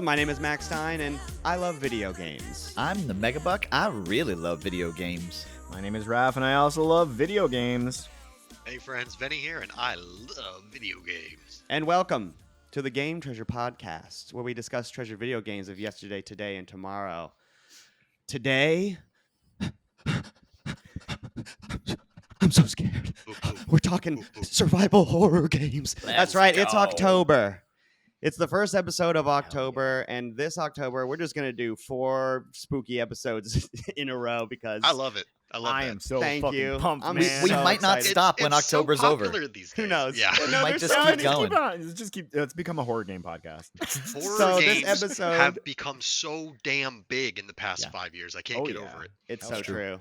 my name is Max Stein, and I love video games. I'm the Megabuck. I really love video games. My name is Raph, and I also love video games. Hey friends, Vinny here, and I love video games. And welcome to the Game Treasure Podcast, where we discuss treasured video games of yesterday, today, and tomorrow. Today, I'm so scared. We're talking survival horror games. That's right, it's October. It's the first episode of October, and this October, we're just going to do 4 spooky episodes in a row because... I love it. I am so Thank fucking you. pumped, I'm man. We so might not excited. stop when It's October's so over. popular these days. Who knows? Yeah. We might just keep going. Let's become a horror game podcast. Horror So this games episode- have become so damn big in the past Yeah. 5 years. I can't get over it. It's That's so true. true.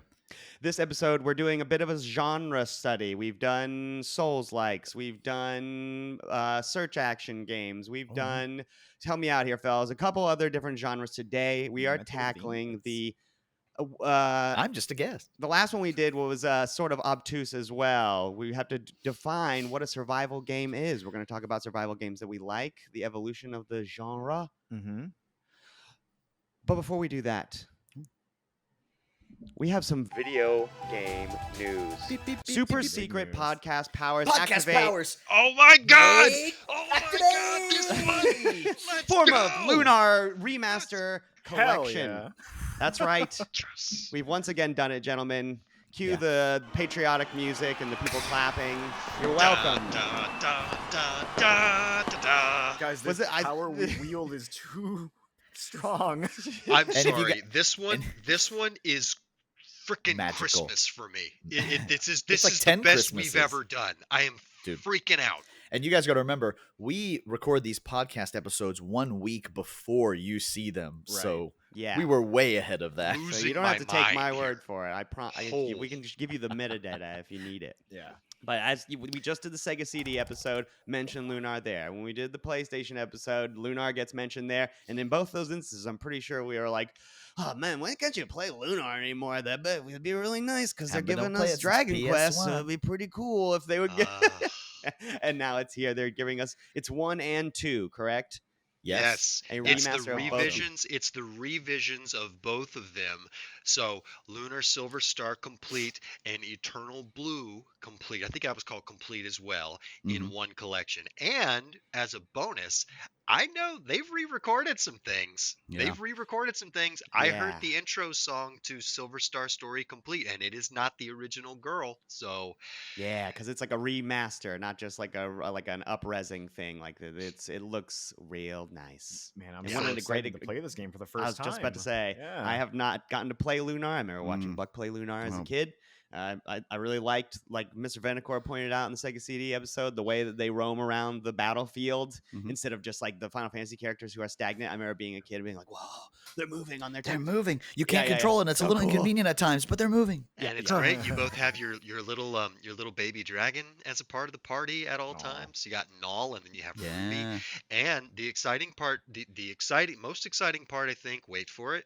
This episode, we're doing a bit of a genre study. We've done Souls-likes. We've done search action games. We've done, help me out here, fellas, a couple other different genres today. We are tackling the... I'm just a guest. the last one we did was sort of obtuse as well. We have to define what a survival game is. We're going to talk about survival games that we like, the evolution of the genre. Mm-hmm. But before we do that, we have some video game news. Beep, beep, beep, Super beep, beep. secret news. podcast powers Podcast activate powers. Oh my god! Wait, Oh my god! This one! Let's form go! of Lunar Remaster Hell Collection. yeah. That's right. Yes. We've once again done it, gentlemen. Cue Yeah. the patriotic music and the people clapping. You're Da, welcome. da, da, da, da, da, da. Guys, Was this it- I- power we wield is too strong. I'm if you sorry. got- This one is freaking Magical. Christmas for me. This is like the 10 best we've Christmases. ever done. I am Dude. freaking out. And you guys got to remember, we record these podcast episodes 1 week before you see them. Right. So Yeah. we were way ahead of that. So Losing you don't have to take my mind word here. for it. Holy. We can just give you the metadata if you need it. Yeah. But we just did the Sega CD episode, mentioned Lunar there. When we did the PlayStation episode, Lunar gets mentioned there. And in both those instances, I'm pretty sure we were like, oh man, why can't you play Lunar anymore? That would be really nice because they're Yeah, but don't giving play us it since Dragon Quest, so PS1. it'd be pretty cool if they would get. Ugh. And now it's here. They're giving us, it's 1 and 2, correct? Yes. A It's remaster the of both of them. revisions. It's the revisions of both of them. So Lunar Silver Star Complete and Eternal Blue Complete. I think that was called Complete as well in one collection. And as a bonus, I know they've re-recorded some things. Yeah. They've re-recorded some things. I Yeah. heard the intro song to Silver Star Story Complete, and it is not the original girl. So Yeah, because it's like a remaster, not just like an up-resing thing. Like it looks real nice. Man, I'm And so one of the excited great- to play this game for the first I was time. just about to say, Yeah. I have not gotten to play Lunar. I remember watching Mm. Buck play Lunar as a Wow. kid. I really liked, like Mr. Venicor pointed out in the Sega CD episode, the way that they roam around the battlefield Mhm. instead of just like the Final Fantasy characters who are stagnant. I remember being a kid being like, whoa, they're moving on their They're toes. moving. You can't yeah, control it. It's So a little cool. inconvenient at times, but they're moving. and it's yeah. great. You both have your little baby dragon as a part of the party at all Aw. times. You got Null, and then you have Ruby. Yeah. And the exciting part, most exciting part, I think. Wait for it.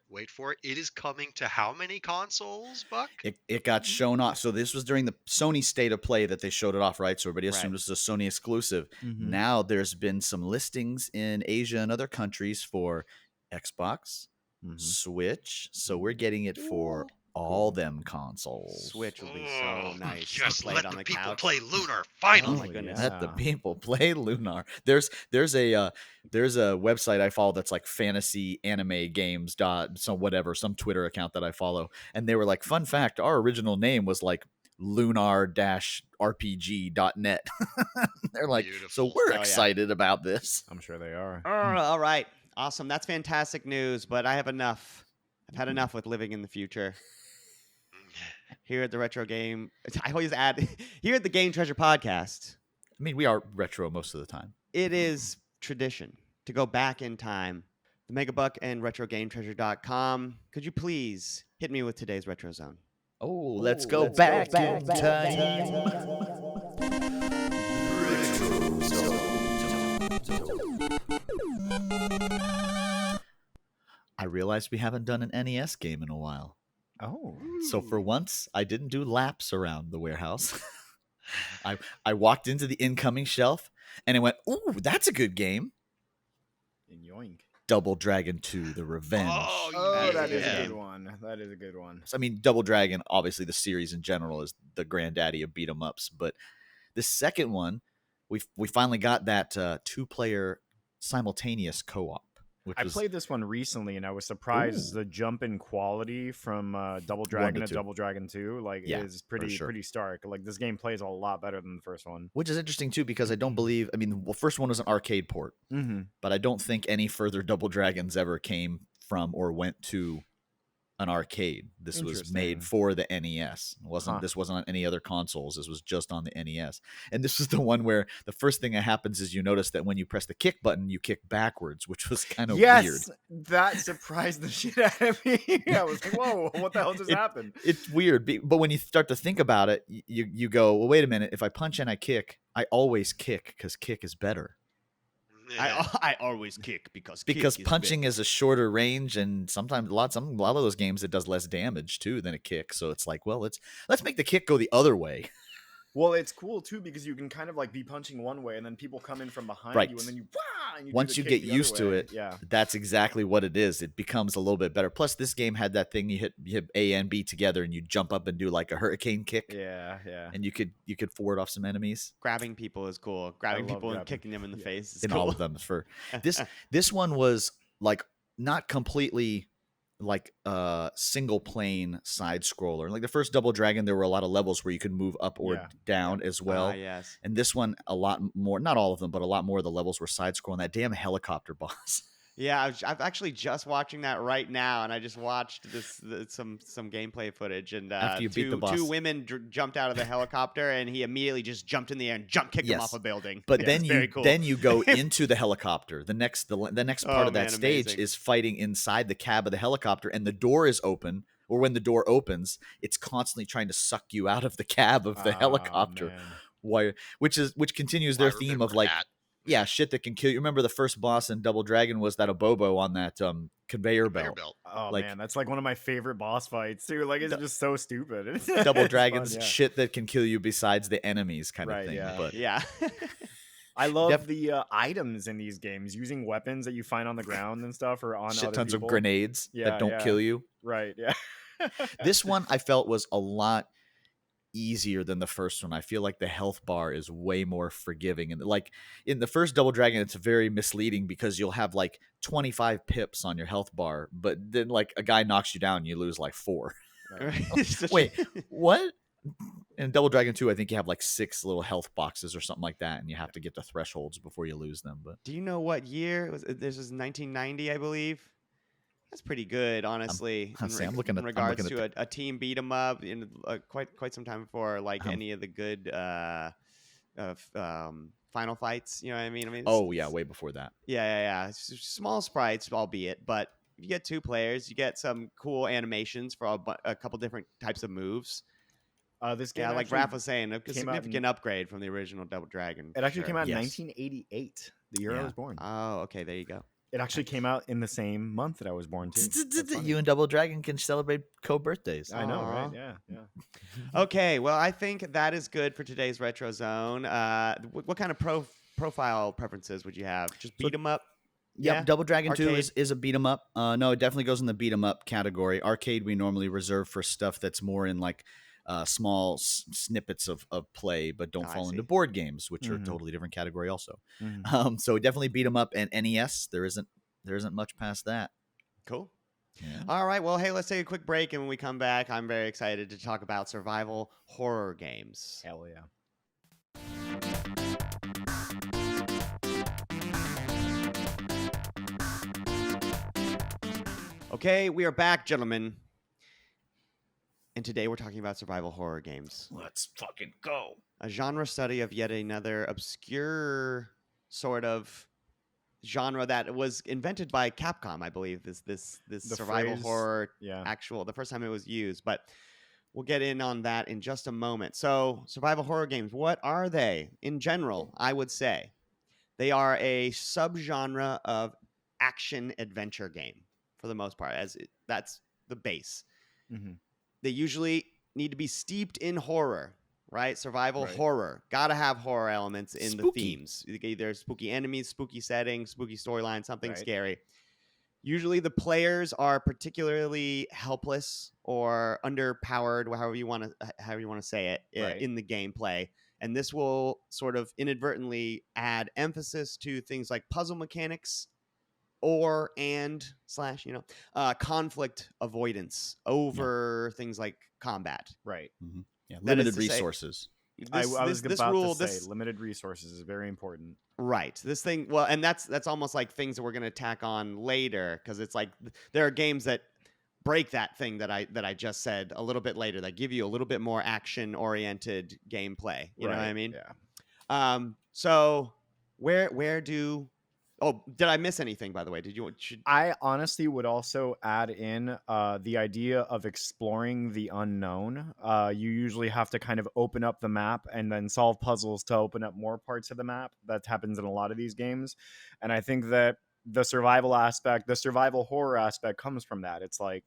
It is coming to how many consoles, Buck? It got shown off. So this was during the Sony State of Play that they showed it off, right? So everybody assumed Right. this was a Sony exclusive. Mhm. Now there's been some listings in Asia and other countries for Xbox, Mhm. Switch. So we're getting it for all them consoles. Switch will be Oh, so nice to Just play let it on the the people couch. play Lunar. Oh Finally. my goodness. Let the Yeah. people play Lunar. There's a website I follow that's like fantasy anime games some Twitter account that I follow, and they were like, fun fact, our original name was like lunar-rpg.net. They're like, so Beautiful. we're Oh, yeah. excited about this. I'm sure they are. All right. Awesome. That's fantastic news, but I have enough. I've had enough with living in the future. Here at the Retro Game, I always add, here at the Game Treasure Podcast, I mean, we are retro most of the time. it is tradition to go back in time. The Megabuck and RetroGameTreasure.com. Could you please hit me with today's Retro Zone? Oh, let's go back in time. I realized we haven't done an NES game in a while. Oh. So for once, I didn't do laps around the warehouse. I walked into the incoming shelf and it went, ooh, that's a good game. And yoink. Double Dragon 2: The Revenge. Oh, that is a yeah. good one. That is a good one. So, I mean, Double Dragon, obviously the series in general is the granddaddy of beat 'em ups, but the second one, we finally got that 2-player simultaneous co-op, which I was played this one recently, and I was surprised the jump in quality from Double Dragon to 2. Double Dragon 2 Yeah, is pretty sure. pretty stark. Like this game plays a lot better than the first one. which is interesting too because I don't believe. I mean, the first one was an arcade port, Mm-hmm. but I don't think any further Double Dragons ever came from or went to an arcade. This was made Interesting. for the NES. This wasn't on any other consoles. This was just on the NES. And this was the one where the first thing that happens is you notice that when you press the kick button, you kick backwards, which was kind of weird. Yes, that surprised the shit out of me. I was like, "Whoa, what the hell just happened?" It's weird, but when you start to think about it, you go, well, wait a minute. If I punch and I kick, I always kick because kick is better. I always kick because Punching is a shorter range, and sometimes a lot of those games it does less damage too than a kick. So it's like, well, let's make the kick go the other way. Well, it's cool too because you can kind of like be punching one way, and then people come in from behind Right. you, and then you wah, and you do Once the you kick get the used other to way. it, yeah. that's exactly what it is. It becomes a little bit better. Plus, this game had that thing you hit A and B together, and you jump up and do like a hurricane kick, Yeah, yeah. and you could forward off some enemies. Grabbing people is cool. Grabbing love people and grabbing. kicking them in the Yeah. face is In cool. all of them for this one was like not completely like a single plane side scroller. Like the first Double Dragon, there were a lot of levels where you could move up or Yeah. down as well. Yes. And this one, a lot more, not all of them, but a lot more of the levels were side scrolling. That damn helicopter boss. Yeah, I'm actually just watching that right now, and I just watched some gameplay footage, and After you beat the boss. two women jumped out of the helicopter, and he immediately just jumped in the air and kicked them Yes. off a building. But Yeah, then it's very cool. you go into the helicopter. The next part Oh, of that man, stage amazing. is fighting inside the cab of the helicopter, and the door is open. Or when the door opens, it's constantly trying to suck you out of the cab of the helicopter. Man. Why? Which continues their I theme remember of like, that. yeah, shit that can kill you. Remember the first boss in Double Dragon was that Abobo on that conveyor Conveyor belt. belt. Oh Like- man, that's like one of my favorite boss fights too. Like it's just so stupid. Double It's Dragon's fun, yeah. shit that can kill you besides the enemies kind of Right, thing. yeah. But Yeah. I love Def- the items in these games, using weapons that you find on the ground and stuff, or on shit other tons people. of grenades Yeah, that don't yeah. kill you. Right? Yeah. This one I felt was a lot easier than the first one. I feel like the health bar is way more forgiving, and like in the first Double Dragon it's very misleading because you'll have like 25 pips on your health bar, but then like a guy knocks you down and you lose like 4. Wait, what? In Double Dragon 2 I think you have like 6 little health boxes or something like that, and you have to get the thresholds before you lose them. But Do you know what year it was? This was 1990, I believe. That's pretty good, honestly. I'm looking in at- I'm regards looking to at a team beat 'em up in quite some time before like Um, any of the good final fights. You know what I mean? oh yeah, way before that. Yeah. Small sprites, albeit, but if you get 2 players, you get some cool animations for a couple different types of moves. This game, Yeah, like actually Raph was saying, a came out significant upgrade from the original Double Dragon. It actually came out in Yes. 1988, the year I Yeah. was born. Oh, okay, there you go. It actually came out in the same month that I was born too. That's funny. You and Double Dragon can celebrate co-birthdays. I know, Aw. right? Yeah, yeah. Okay, well, I think that is good for today's Retro Zone. What kind of profile preferences would you have? Just beat 'em up? Yep, Yeah? Double Dragon 2 Arcade? is a beat 'em up. No, it definitely goes in the beat 'em up category. Arcade we normally reserve for stuff that's more in like small snippets of play, but don't Oh, I fall into see. board games, which are a Mhm. totally different category also. Mhm. So definitely beat 'em up, and NES there isn't much past that. Cool. Yeah. All right, well, hey, let's take a quick break, and when we come back, I'm very excited to talk about survival horror games. Hell yeah. Okay, we are back, gentlemen. And today we're talking about survival horror games. Let's fucking go. A genre study of yet another obscure sort of genre that was invented by Capcom, I believe. This The survival phrase- horror Yeah. the first time it was used, but we'll get in on that in just a moment. So, survival horror games, what are they in general? I would say they are a subgenre of action adventure game for the most part, that's the base. hmm They usually need to be steeped in horror, right? Survival Right. horror. Gotta have horror elements in the Spooky. themes. Either spooky enemies, spooky settings, spooky storyline, something Right. scary. Usually the players are particularly helpless or underpowered, however you want to say it, Right. in the gameplay. And this will sort of inadvertently add emphasis to things like puzzle mechanics or and slash conflict avoidance over things like combat. Right. Yeah, That is limited to say, I resources. was this about rule to say this limited resources is very important. right, this thing, well, and that's almost like things that we're going to tack on later, because it's like there are games that break that thing that I just said a little bit later, that give you a little bit more action oriented gameplay, you know what I Right, mean? Yeah. So where do oh, did I miss anything, by the way? I honestly would also add in the idea of exploring the unknown. You usually have to kind of open up the map and then solve puzzles to open up more parts of the map. That happens in a lot of these games. And I think that the survival aspect, the survival horror aspect comes from that. It's like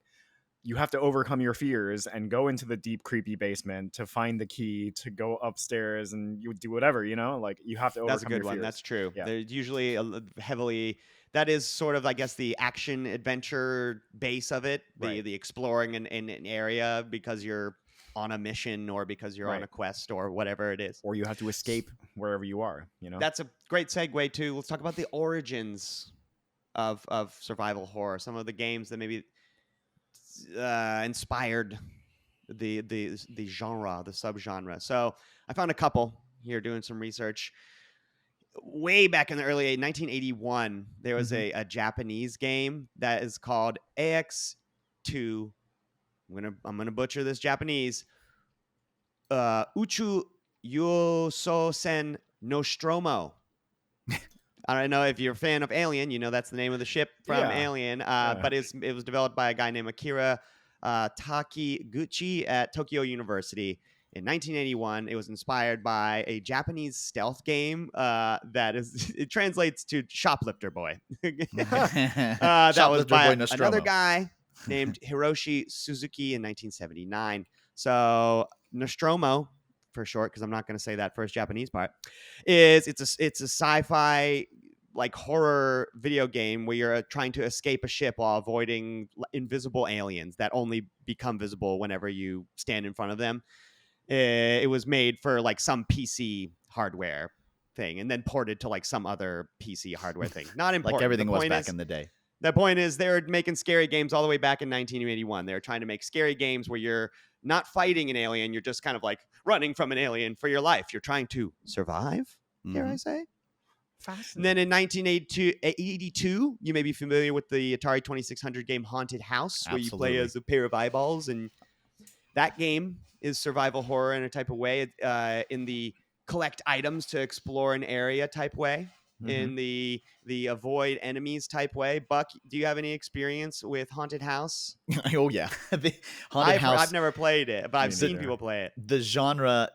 you have to overcome your fears and go into the deep, creepy basement to find the key to go upstairs, and you do whatever, like you have to overcome That's a good your one. fears. That's true. Yeah. They're usually heavily. That is sort of, I guess, the action adventure base of it. Right. The exploring an area because you're on a mission or because you're on Right. a quest or whatever it is. Or you have to escape wherever you are. That's a great segue too. Let's talk about the origins of survival horror. Some of the games that maybe inspired the genre, the subgenre. So I found a couple here doing some research. Way back in the early 1981, there was a Japanese game that is called AX2. I'm gonna butcher this Japanese. Uchu Yososen Nostromo. I don't know if you're a fan of Alien. You know that's the name of the ship from Yeah. Alien. But it was developed by a guy named Akira Takiguchi at Tokyo University in 1981. It was inspired by a Japanese stealth game that is it translates to shoplifter boy. That was Shoplifter by boy Nostromo. another guy named Hiroshi Suzuki in 1979. So Nostromo, for short, because I'm not going to say that first Japanese part, it's a sci-fi like horror video game where you're trying to escape a ship while avoiding invisible aliens that only become visible whenever you stand in front of them. It was made for like some PC hardware thing and then ported to like some other PC hardware thing. Not important. Like everything The was point back is- in the day. The point is they were making scary games all the way back in 1981. They were trying to make scary games where you're not fighting an alien. You're just kind of like running from an alien for your life. You're trying to survive, dare I say? And then in 1982, you may be familiar with the Atari 2600 game Haunted House, where you play Absolutely. as a pair of eyeballs. And that game is survival horror in a type of way, in the collect items to explore an area type way, in the avoid enemies type way. Buck, do you have any experience with Haunted House? Oh yeah, the Haunted House. I've never played it, but I've Me seen neither. people play it. The genre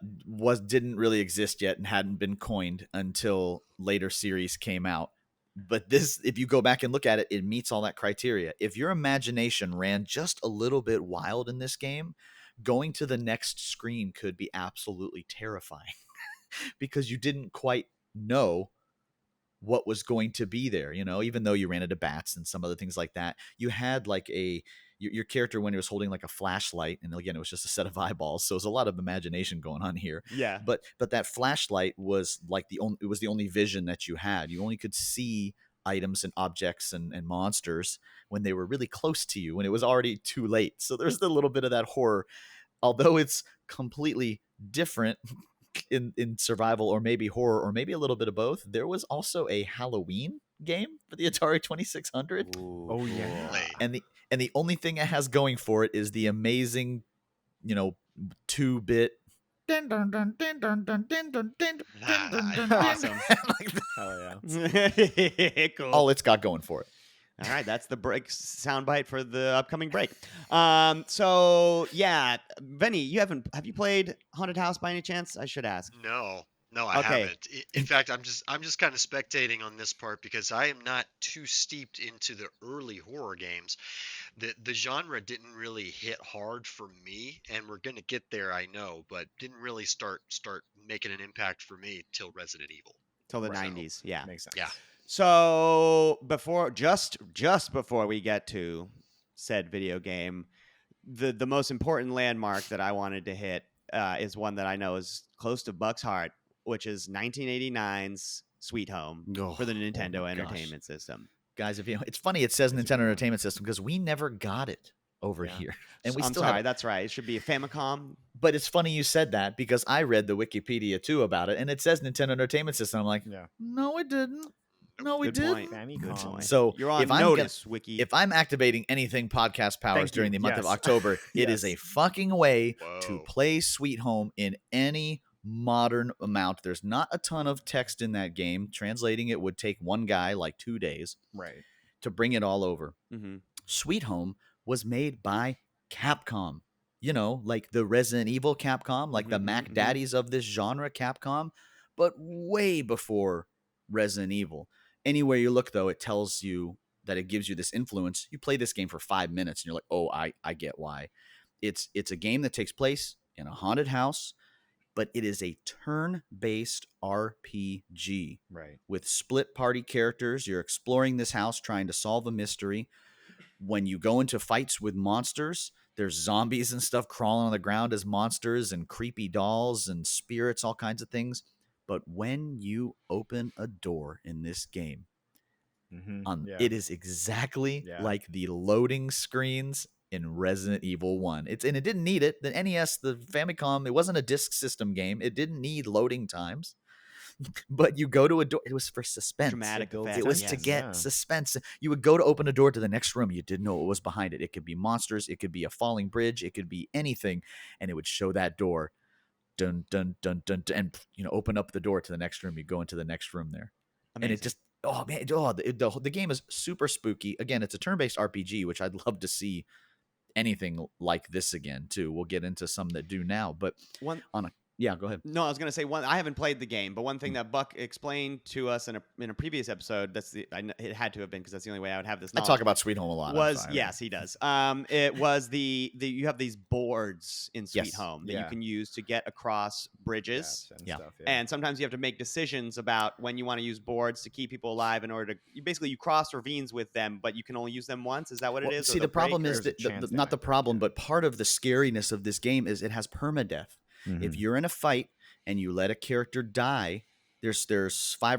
didn't really exist yet and hadn't been coined until later series came out. But this, if you go back and look at it, it meets all that criteria. If your imagination ran just a little bit wild in this game, going to the next screen could be absolutely terrifying because you didn't quite know what was going to be there. Even though you ran into bats and some other things like that, you had like your character when he was holding like a flashlight, and again it was just a set of eyeballs, so there's a lot of imagination going on here. Yeah. But that flashlight was like the only vision that you had. You only could see items and objects and monsters when they were really close to you, when it was already too late. So there's a little bit of that horror, although it's completely different in survival or maybe horror or maybe a little bit of both. There was also a Halloween game for the Atari 2600. Ooh, Oh, yeah. cool. And the only thing it has going for it is the amazing, 2-bit. Awesome. Hell yeah. Cool. All it's got going for it. All right, that's the break soundbite for the upcoming break. So yeah, Benny, have you played Haunted House by any chance? I should ask. No, I Okay. haven't. In fact, I'm just kind of spectating on this part because I am not too steeped into the early horror games. The genre didn't really hit hard for me, and we're gonna get there, I know, but didn't really start making an impact for me till Resident Evil. Till the Right. 90s, yeah. Makes sense. Yeah. So just before we get to said video game, the most important landmark that I wanted to hit is one that I know is close to Buck's heart, which is 1989's Sweet Home for the Oh Nintendo my gosh. Entertainment System. Guys, if you it's funny it says That's a Nintendo good one. Entertainment System because we never got it over Yeah. here. And we I'm still sorry, have that's right. It should be a Famicom. But it's funny you said that because I read the Wikipedia too about it and it says Nintendo Entertainment System. I'm like, Yeah. no, it didn't. No, it Good didn't. point. Famicom. Good point. So You're on if I'm notice, Wiki. if I'm activating anything podcast powers Thank during you. the month of Yes. October, it is Yes. a fucking way to Whoa. play Sweet Home in any modern amount. There's not a ton of text in that game. Translating it would take one guy like 2 days Right. to bring it all over. Mhm. Sweet Home was made by Capcom. You know, like the Resident Evil Capcom, like the Mhm, Mac mhm. Daddies of this genre Capcom, but way before Resident Evil. Anywhere you look, though, it tells you that it gives you this influence. You play this game for 5 minutes and you're like, oh, I get why. It's a game that takes place in a haunted house, but it is a turn-based RPG Right. with split party characters. You're exploring this house trying to solve a mystery. When you go into fights with monsters, there's zombies and stuff crawling on the ground as monsters and creepy dolls and spirits, all kinds of things. But when you open a door in this game, Yeah. it is exactly Yeah. like the loading screens in Resident Evil 1. It didn't need it. The NES, the Famicom, it wasn't a disk system game. It didn't need loading times. But you go to a door. It was for suspense. Dramatic effect. It was yes. to get Yeah. suspense. You would go to open a door to the next room. You didn't know what was behind it. It could be monsters. It could be a falling bridge. It could be anything. And it would show that door. Dun, dun, dun, dun, dun, and, open up the door to the next room. You go into the next room there. Amazing. And it just, oh, man. The game is super spooky. Again, it's a turn-based RPG, which I'd love to see anything like this again, too. We'll get into some that do now. But yeah, go ahead. No, I was going to say I haven't played the game, but one thing that Buck explained to us in a previous episode, it had to have been because that's the only way I would have this I knowledge. talk about Sweet Home a lot. Yes, he does. It was the you have these boards in Sweet Yes. Home that Yeah. you can use to get across bridges. Paths and Yeah. stuff, And sometimes you have to make decisions about when you want to use boards to keep people alive in order to you cross ravines with them, but you can only use them once. Is that what it is? Or See, the problem break, is or- that there's a chance they not the might break, problem, yeah. but part of the scariness of this game is it has permadeath. Mm-hmm. If you're in a fight and you let a character die, there's five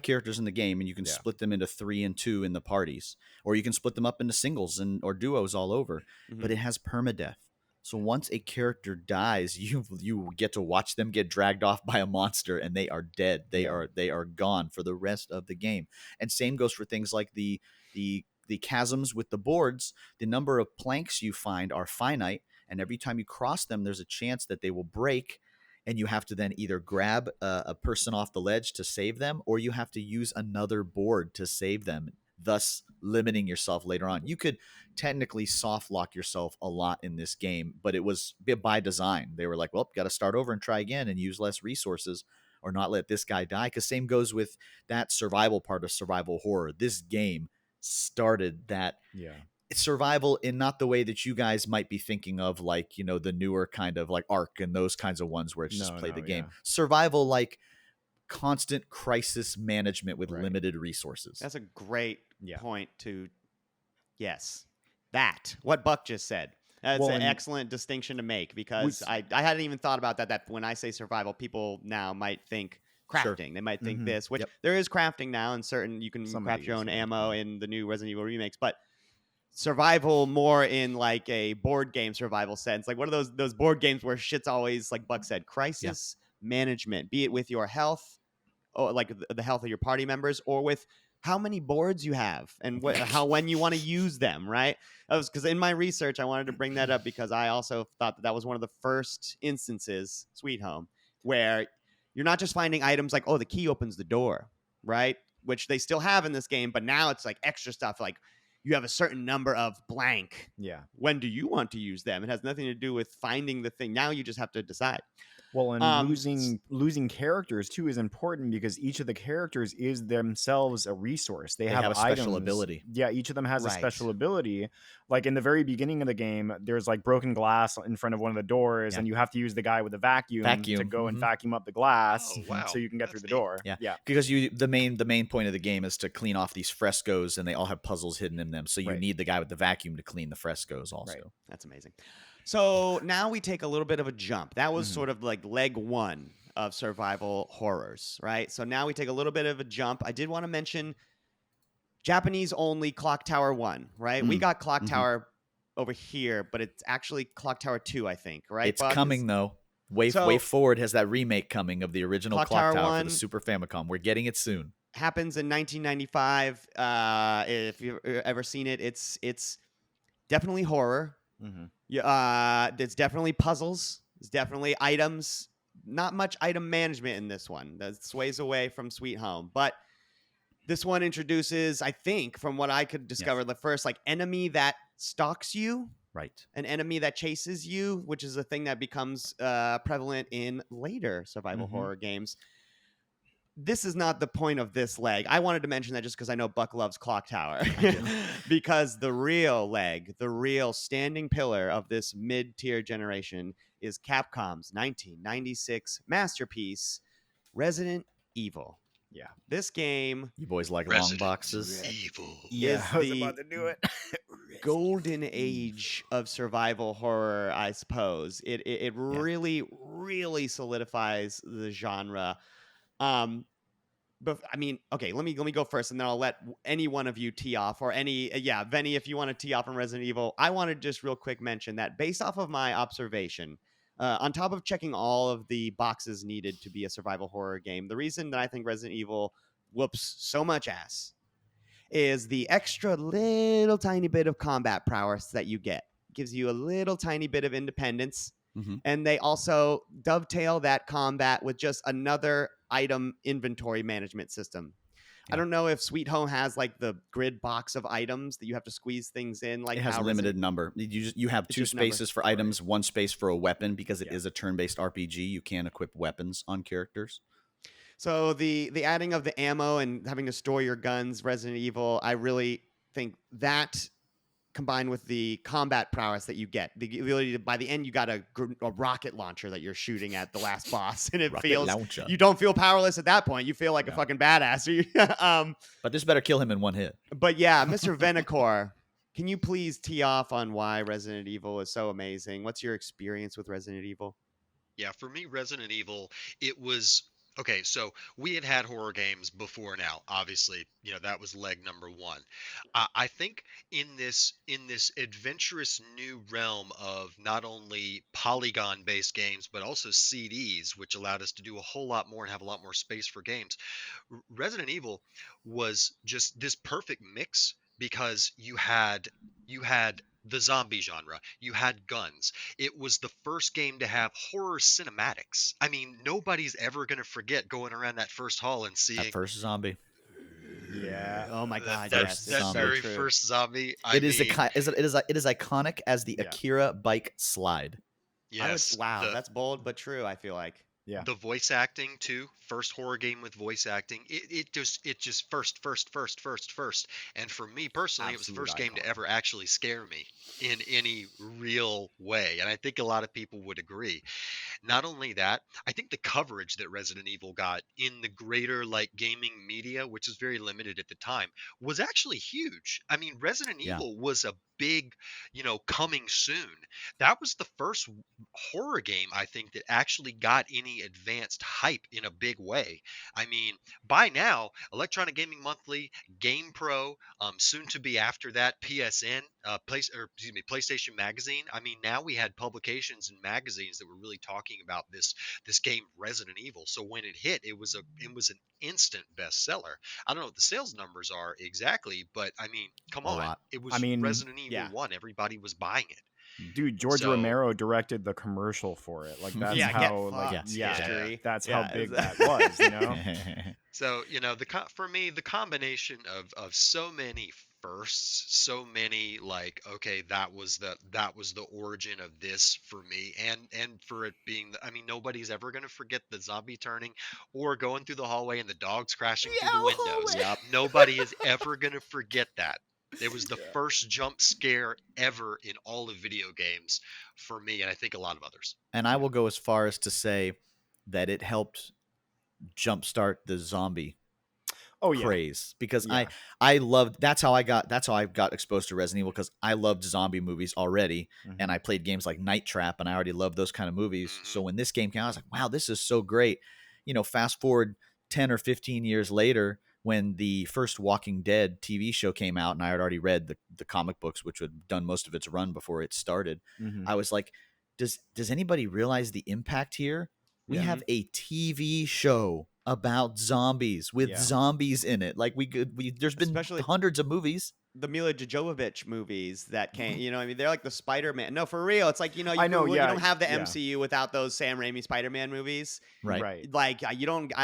characters in the game, and you can Yeah. split them into 3 and 2 in the parties, or you can split them up into singles or duos all over. Mhm. But it has permadeath. So once a character dies, you get to watch them get dragged off by a monster, and they are dead. They are gone for the rest of the game. And same goes for things like the chasms with the boards. The number of planks you find are finite, and every time you cross them, there's a chance that they will break, and you have to then either grab a person off the ledge to save them, or you have to use another board to save them, thus limiting yourself later on. You could technically soft lock yourself a lot in this game, but it was by design. They were like, well, got to start over and try again and use less resources, or not let this guy die. Because same goes with that survival part of survival horror. This game started that survival in not the way that you guys might be thinking of, like, the newer kind of like Ark and those kinds of ones where it's just play the game. Survival, like constant crisis management with limited resources. That's a great point to, yes, what Buck just said. That's an excellent distinction to make, because I hadn't even thought about that when I say survival, people now might think crafting. Sure. They might think this, which there is crafting now in certain, you can craft your own ammo in the new Resident Evil remakes, but survival more in like a board game survival sense. Like, what are those board games where shit's always, like Buck said, crisis management, be it with your health, or like the health of your party members, or with how many boards you have and when you want to use them, right? Because in my research, I wanted to bring that up because I also thought that was one of the first instances, Sweet Home, where you're not just finding items like, oh, the key opens the door, right? Which they still have in this game, but now it's like extra stuff, like you have a certain number of blank. Yeah. When do you want to use them? It has nothing to do with finding the thing. Now you just have to decide. Well, and Um, losing characters too is important because each of the characters is themselves a resource. They have have a special items. ability. Yeah, each of them has a Right. special ability. Like in the very beginning of the game, there's like broken glass in front of one of the doors, Yeah. and you have to use the guy with the vacuum to Vacuum, go and mhm. vacuum up the glass Oh, wow. so you can get That's through the neat. door. Yeah. Yeah. Because the main point of the game is to clean off these frescoes, and they all have puzzles hidden in them. So you Right. need the guy with the vacuum to clean the frescoes also. Right. That's amazing. So now we take a little bit of a jump. That was Mhm. sort of like leg one of survival horrors, right? So now we take a little bit of a jump. I did want to mention Japanese only Clock Tower 1, right? We Mm. got Clock Mhm. Tower over here, but it's actually Clock Tower 2, I think, right? It's Buck? coming though. Way So- Forward has that remake coming of the original Clock Clock Tower Tower for 1 the Super Famicom. We're getting it soon. Happens in 1995. If you've ever seen it, it's definitely horror. Mm-hmm. Yeah, there's definitely puzzles. There's definitely items. Not much item management in this one. That sways away from Sweet Home, but this one introduces, I think, from what I could discover, the first like enemy that stalks you, Right. an enemy that chases you, which is a thing that becomes prevalent in later survival Mhm. horror games. This is not the point of this leg. I wanted to mention that just because I know Buck loves Clock Tower. Because the real leg, the real standing pillar of this mid-tier generation is Capcom's 1996 masterpiece, Resident Evil. Yeah. This game You boys like Resident long boxes? Evil. is I was the about to do it. golden age of survival horror, I suppose. It really, really solidifies the genre. But I mean, okay, let me go first, and then I'll let any one of you tee off, or Venny, if you want to tee off on Resident Evil. I want to just real quick mention that based off of my observation, on top of checking all of the boxes needed to be a survival horror game, the reason that I think Resident Evil whoops so much ass is the extra little tiny bit of combat prowess that you get. Gives you a little tiny bit of independence. Mhm. And they also dovetail that combat with just another item inventory management system. Yeah. I don't know if Sweet Home has like the grid box of items that you have to squeeze things in. Like It has how a limited number. You have It's two just number. spaces for items, one space for a weapon because it Yeah. is a turn-based RPG. You can equip weapons on characters. So the adding of the ammo and having to store your guns, Resident Evil, I really think that combined with the combat prowess that you get, the ability to, by the end, you got a rocket launcher that you're shooting at the last boss, and it Rocket feels launcher. you don't feel powerless at that point. You feel like a No. fucking badass. But this better kill him in one hit. But yeah, Mr. Venacor, can you please tee off on why Resident Evil is so amazing? What's your experience with Resident Evil? Yeah, for me, Resident Evil, it was okay. So we had horror games before now. Obviously, that was leg number one. I think in this adventurous new realm of not only polygon-based games but also CDs, which allowed us to do a whole lot more and have a lot more space for games. Resident Evil was just this perfect mix because you had the zombie genre, you had guns. It was the first game to have horror cinematics. I mean, nobody's ever going to forget going around that first hall and That seeing first zombie. Yeah. Oh my god, that, yes, First it's that so zombie. very true. first zombie. It is iconic as the Yeah. Akira bike slide. Yes, Wow, the, that's bold but true. I feel like. Yeah. the voice acting too. First horror game with voice acting. It just first. And for me personally, it was the Absolute first game to icon. ever actually scare me in any real way. And I think a lot of people would agree. Not only that, I think the coverage that Resident Evil got in the greater like gaming media, which is very limited at the time, was actually huge. I mean, Resident Yeah. Evil was a big, coming soon. That was the first horror game I think that actually got any advanced hype in a big way. I mean, by now, Electronic Gaming Monthly, GamePro, soon to be after that PSN, PlayStation Magazine. I mean, now we had publications and magazines that were really talking about this game Resident Evil. So when it hit, it was an instant bestseller. I don't know what the sales numbers are exactly, but I mean, come A on, lot. it was I mean, Resident Evil yeah. 1. Everybody was buying it. Dude, George So- Romero directed the commercial for it. Like that's Yeah, get how like fucked, yeah, history. that's Yeah, how big is- that was, you know? So for me, the combination of so many firsts, so many like, okay, that was the origin of this for me, and for it being I mean, nobody's ever going to forget the zombie turning or going through the hallway and the dogs crashing through the windows. Yep. Nobody is ever going to forget that. It was the Yeah. first jump scare ever in all of video games for me, and I think a lot of others. And I will go as far as to say that it helped jumpstart the zombie Oh yeah. craze, because Yeah. I loved that's how I got exposed to Resident Evil, because I loved zombie movies already, and I played games like Night Trap, and I already loved those kind of movies. So when this game came out, I was like, wow, this is so great. Fast forward 10 or 15 years later, when the first Walking Dead TV show came out, and I had already read the comic books, which had done most of its run before it started, I was like, does anybody realize the impact here? We Yeah. have a TV show about zombies with Yeah. zombies in it. Like there's been Especially- hundreds of movies. The Mila Jovovich movies that came, I mean, they're like the Spider-Man. No, for real. It's like, you I know, you yeah, don't have the yeah. MCU without those Sam Raimi Spider-Man movies. Right. Like, I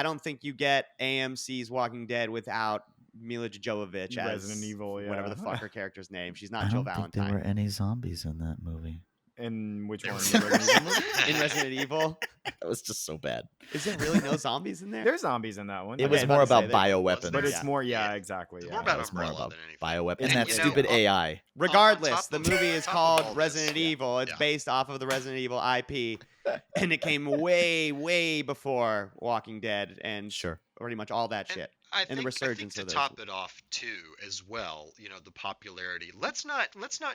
don't think you get AMC's Walking Dead without Mila Jovovich as Resident Evil, whatever yeah. the fuck her character's name. She's not Jill Valentine. any zombies in that movie. In which one? The Resident Evil movie? In Resident Evil. That was just so bad. Is there really no zombies in there? There's zombies in that one. It Okay, was I'm more about to about say that- bioweapons. but it's Yeah. more, Yeah. exactly. It's Yeah. more about It's more Umbrella about than anything. bioweapons. And And that you know, stupid on- AI. Regardless, the on top movie of- is on top of called all this, Resident yeah. Evil. It's Yeah. based off of the Resident Evil IP, and it came way, way before Walking Dead and Sure. pretty much all that And shit. I the think, resurgence to of those. top it off too, as well, the popularity. Let's not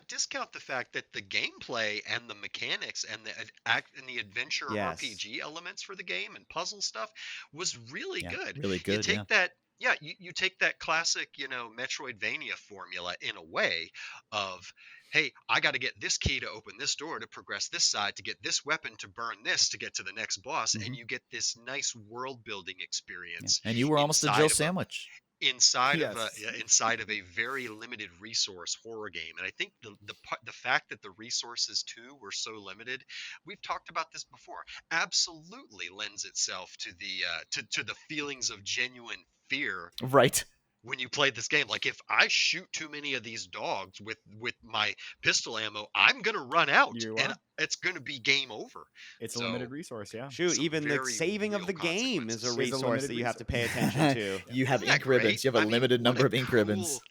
discount the fact that the gameplay and the mechanics and the adventure Yes. RPG elements for the game and puzzle stuff was really Yeah, good. really good, You take that. Yeah, you take that classic, Metroidvania formula in a way of, hey, I got to get this key to open this door to progress this side to get this weapon to burn this to get to the next boss, and you get this nice world building experience And you were almost a inside Jill of a- sandwich. inside of Yes. inside of a very limited resource horror game. And I think the fact that the resources too were so limited, we've talked about this before, absolutely lends itself to the to the feelings of genuine fear Right. when you play this game. Like, if I shoot too many of these dogs with my pistol ammo, I'm gonna run out, You and are. it's gonna be game over. It's So- a limited resource, yeah. Shoot, some even the very saving of real the game is a consequences. Is a resource limited that you have to pay resource. attention to. You have Isn't that ink ribbons. great? You have a I mean, limited what number a of ink ribbons.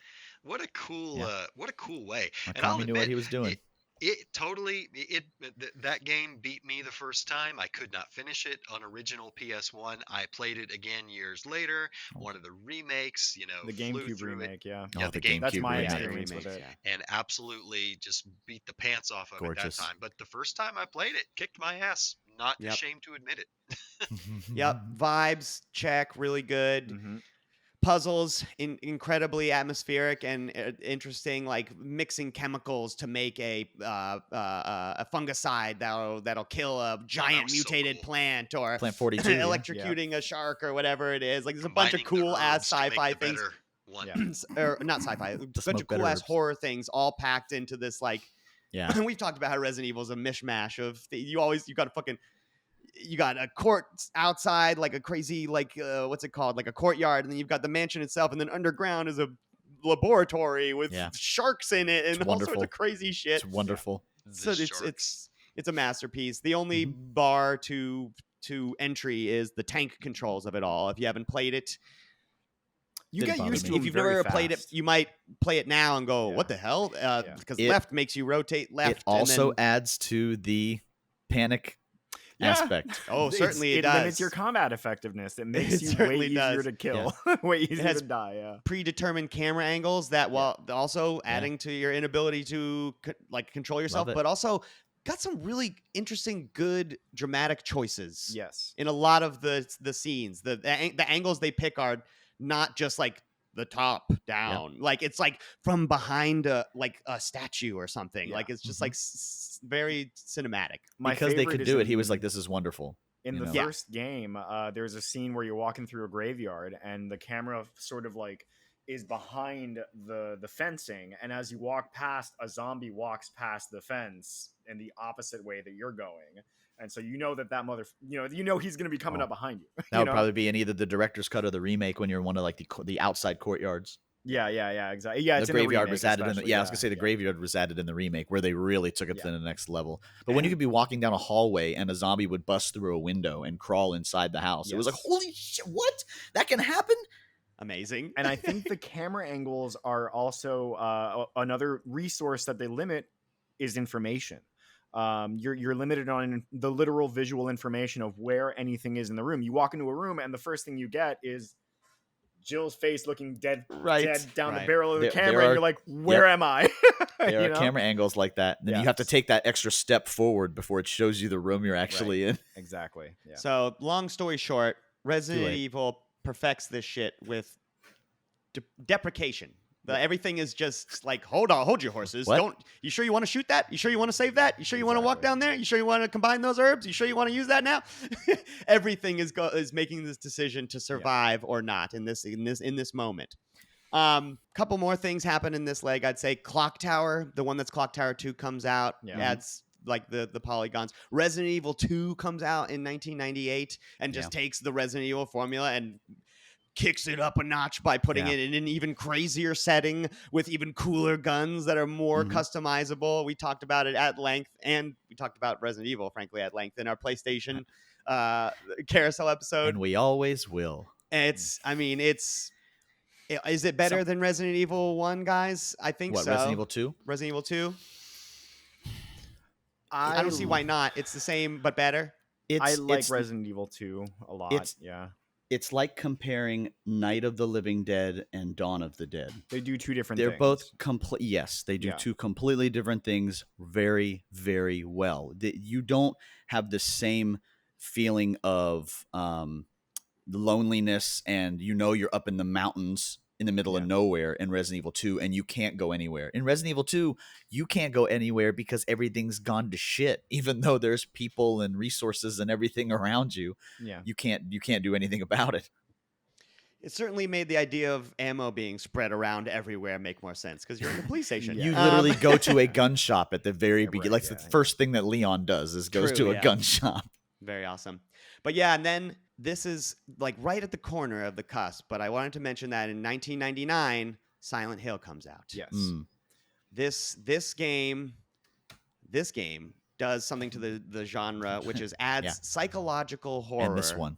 What a cool, Yeah. what a cool way. And I'll Akami knew what admit, he was doing. it totally that game beat me the first time. I could not finish it on original PS1. I played it again years later. One of the remakes, The flew GameCube through it. remake, yeah. Yeah, Oh, the GameCube That's my remake. experience with it. and absolutely just beat the pants off of it Gorgeous. that time. But the first time I played it, kicked my ass. Not Yep. ashamed to admit it. Yep, vibes check, really good. Mhm. Puzzles incredibly atmospheric and interesting, like mixing chemicals to make a fungicide that'll kill a giant was so mutated cool. plant, or Plant 42. yeah. electrocuting a shark or whatever it is. Like, there's a bunch of Combining the cool ass herbs to make sci-fi the things. better one. Yeah. Or not sci-fi, a bunch of smoke better cool ass herbs. horror things all packed into this, like, Yeah. we've talked about how Resident Evil is a mishmash of you got a court outside, like a crazy, like what's it called, like a courtyard, and then you've got the mansion itself, and then underground is a laboratory with Yeah. sharks in it and It's all sorts wonderful. of crazy shit. It's wonderful. So The it's sharks. a masterpiece. The only bar to entry is the tank controls of it all. If you haven't played it, You Didn't get bother used me. to if them you've very never played it, fast. you might play it now and go, Yeah. "What the hell?" Yeah. Because It- left makes you rotate left. It and also then- adds to the panic Yeah. aspect. oh, It's- certainly it it does. limits your combat effectiveness. It makes It you way certainly easier does. to kill, way easier has to die. Yeah. predetermined camera angles that, while also adding to your inability to control yourself, it. but also got some really interesting, good dramatic choices Yes. in a lot of the scenes. The angles they pick are not just like the top down, like it's like from behind a statue or something. Yeah. Like it's just like very cinematic. My Because they favorite could is do it, he was in- like, "This is wonderful." In you the know? Yeah. first game, there's a scene where you're walking through a graveyard and the camera sort of like is behind the fencing, and as you walk past, a zombie walks past the fence in the opposite way that you're going, and so you know he's going to be coming Oh. up behind you. That would probably be in either the director's cut or the remake when you're in one of like the outside courtyards. Yeah, exactly. Yeah, The it's in graveyard remake was added in the especially, I was gonna say the graveyard was added in the remake where they really took it Yeah. to the next level. But when you could be walking down a hallway and a zombie would bust through a window and crawl inside the house, it was like, Yes. holy shit, what? That can happen? Amazing. And I think the camera angles are also another resource that they limit is information. You're limited on the literal visual information of where anything is in the room. You walk into a room and the first thing you get is Jill's face looking dead down the barrel of the camera, there and are- you're like, where am I? There You are know? camera angles like that. Then you have to Yes. take that extra step forward before it shows you the room you're actually in. Exactly. Yeah. So, long story short, Resident late. Evil perfects this shit with deprecation. Everything is just like, hold your horses. What? You sure you want to shoot that? You sure you want to save that? You sure you want to walk Exactly. down there? You sure you want to combine those herbs? You sure you want to use that now? Everything is making this decision to survive or not in this moment. Couple more things happen in this leg. I'd say Clock Tower, the one that's Clock Tower 2 comes out, adds like the polygons. Resident Evil 2 comes out in 1998 and just takes the Resident Evil formula and kicks it up a notch by putting it in an even crazier setting with even cooler guns that are more customizable. We talked about it at length, and we talked about Resident Evil, frankly, at length in our PlayStation carousel episode. And we always will. Is it better than Resident Evil 1, guys? I think so. Resident Evil 2? Resident Evil 2? I don't see why not. It's the same, but better. I like Resident Evil 2 a lot. It's like comparing Night of the Living Dead and Dawn of the Dead. They do two different They're things. both complete. Yes, they do two completely different things very, very well. You don't have the same feeling of loneliness, and you're up in the mountains in the middle of nowhere in Resident Evil 2, and you can't go anywhere. In Resident Evil 2, you can't go anywhere because everything's gone to shit. Even though there's people and resources and everything around you, you can't do anything about it. It certainly made the idea of ammo being spread around everywhere make more sense because you're in the police station. You literally go to a gun shop at the very beginning. Like the first thing that Leon does is goes to a gun shop. Very awesome. But yeah, and then this is like right at the corner of the cusp. But I wanted to mention that in 1999, Silent Hill comes out. Yes. This game does something to the genre, which is adds psychological horror. And this one.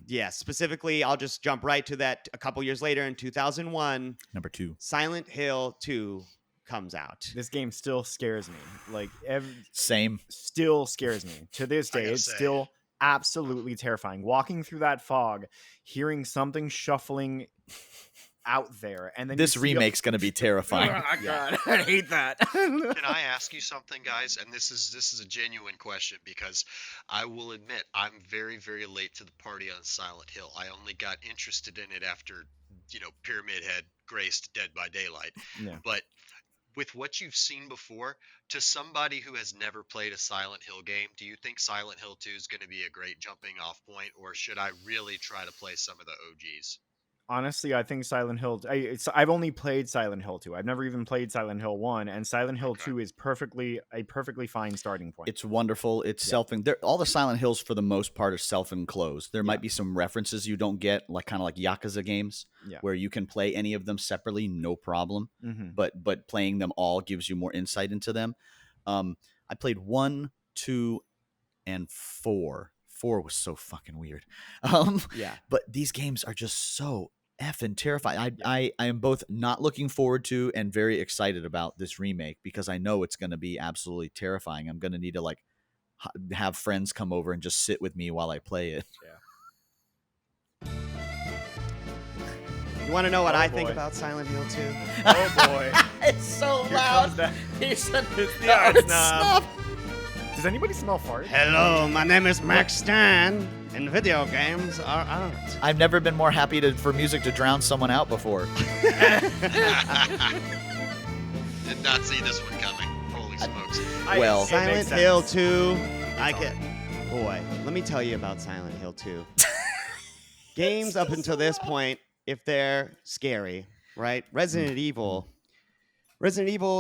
Yeah. Specifically, I'll just jump right to that. A couple years later, in 2001, number 2, Silent Hill 2 comes out. This game still scares me. Like still scares me to this day. It's still absolutely terrifying. Walking through that fog, hearing something shuffling out there, and then this remake's going to be terrifying. Oh, God, I hate that. Can I ask you something, guys? And this is a genuine question because I will admit I'm very, very late to the party on Silent Hill. I only got interested in it after Pyramid had graced Dead by Daylight. But with what you've seen before, to somebody who has never played a Silent Hill game, do you think Silent Hill 2 is going to be a great jumping off point, or should I really try to play some of the OGs? Honestly, I think Silent Hill... I've only played Silent Hill 2. I've never even played Silent Hill 1, and Silent Hill 2 is a perfectly fine starting point. It's wonderful. It's all the Silent Hills, for the most part, are self-enclosed. There might be some references you don't get, kind of like Yakuza games, where you can play any of them separately, no problem. But playing them all gives you more insight into them. I played 1, 2, and 4. 4 was so fucking weird. But these games are just so effing terrifying. I am both not looking forward to and very excited about this remake because I know it's going to be absolutely terrifying. I'm going to need to have friends come over and just sit with me while I play it. You want to know what I think about Silent Hill 2? Oh boy. It's so Here loud. comes that. He's the art art snob. snob. Does anybody smell farts? Hello, my name is Max Stan, and video games are art. I've never been more happy for music to drown someone out before. Did not see this one coming. Holy smokes. Well, Silent Hill 2. Boy, let me tell you about Silent Hill 2. Games up until this point, if they're scary, right? Resident Evil,